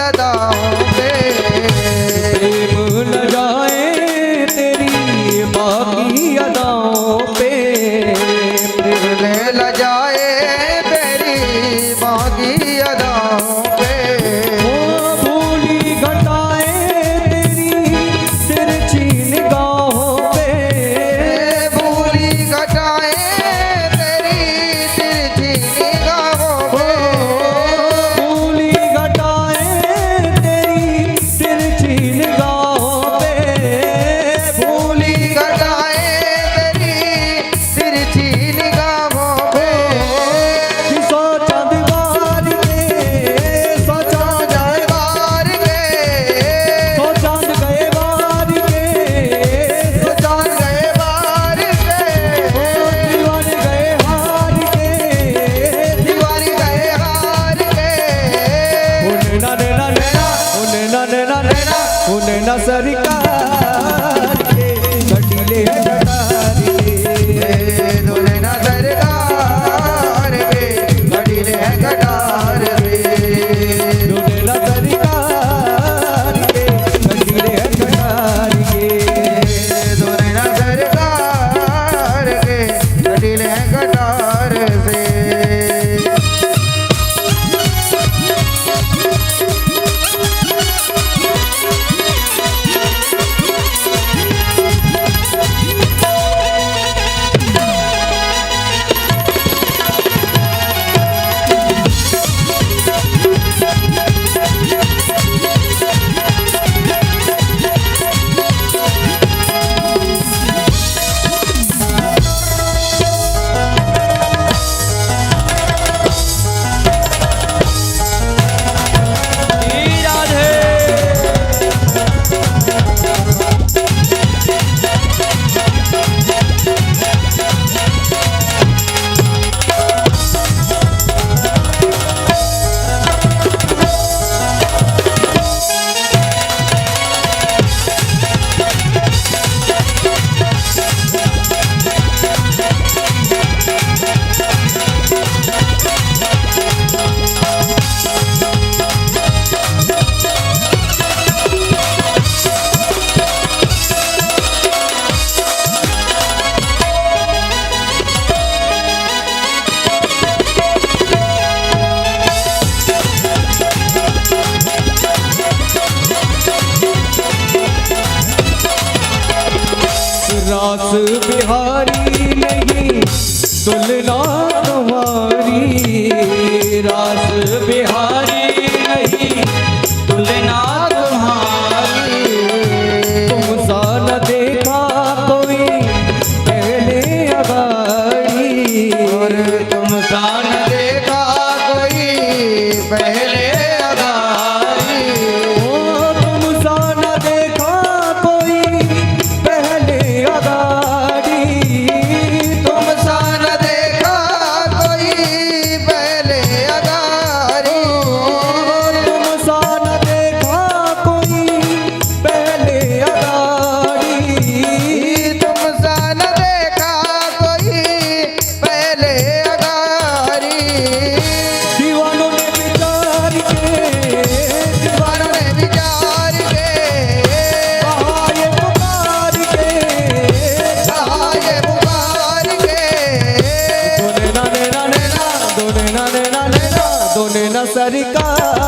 Speaker 2: अदाओं पे।
Speaker 3: प्रेम न जाए तेरी बाकी अदाओं पे।
Speaker 2: दिल ल जाए तेरी बाकी अदाओं पे।
Speaker 3: ओ भूली घटाए तेरी तिरछी निगाहों पे।
Speaker 2: भूली घटाए तेरी तिरछी निगाहों पे।
Speaker 3: भूली घटाए तेरी तिरछी निगाहों पे।
Speaker 2: भूली घटाए तेरी तिरछी निगाहों पे।
Speaker 3: सो चांद बार के सो चांद
Speaker 2: जाए बार के
Speaker 3: सो चांद गए बार के
Speaker 2: तो जान गए बार के।
Speaker 3: दीवाने गए हार के।
Speaker 2: दीवानी गए हार के।
Speaker 3: उन्हें ना नैना नैना उन्हें ना नैना नैना उन्हें ना सरकार के घटीले घटार के।
Speaker 2: दुल्हे ना सरकार के घड़ीले हैं कटार के।
Speaker 3: उन्हें ना सरकार के घटीले घटार के।
Speaker 2: दुल्हे ना सरकार के घड़ीले हैं कटार से।
Speaker 3: रास बिहारी नहीं तुलना तुम्हारी। रास बिहारी नहीं
Speaker 1: तुलना तुम्हारी।
Speaker 3: तुम सा न देखा कोई पहले अगाड़ी।
Speaker 2: और तुम सा न देखा कोई पहले अगारी।
Speaker 3: ओ तुम सा न देखा कोई पहले अगाड़ी।
Speaker 2: तुम सा न देखा कोई पहले अगारी।
Speaker 3: तुम सा न देखा कोई पहले अगाड़ी।
Speaker 2: तुम सा न देखा कोई पहले अगारी।
Speaker 3: दीवानों ने विचार के
Speaker 2: दीवानों ने विचार के
Speaker 3: कहा ये पुकार के।
Speaker 2: कहा ये पुकार के।
Speaker 3: दोने ना नैना नैना दोने ना नैना नैना दोने ना सरकार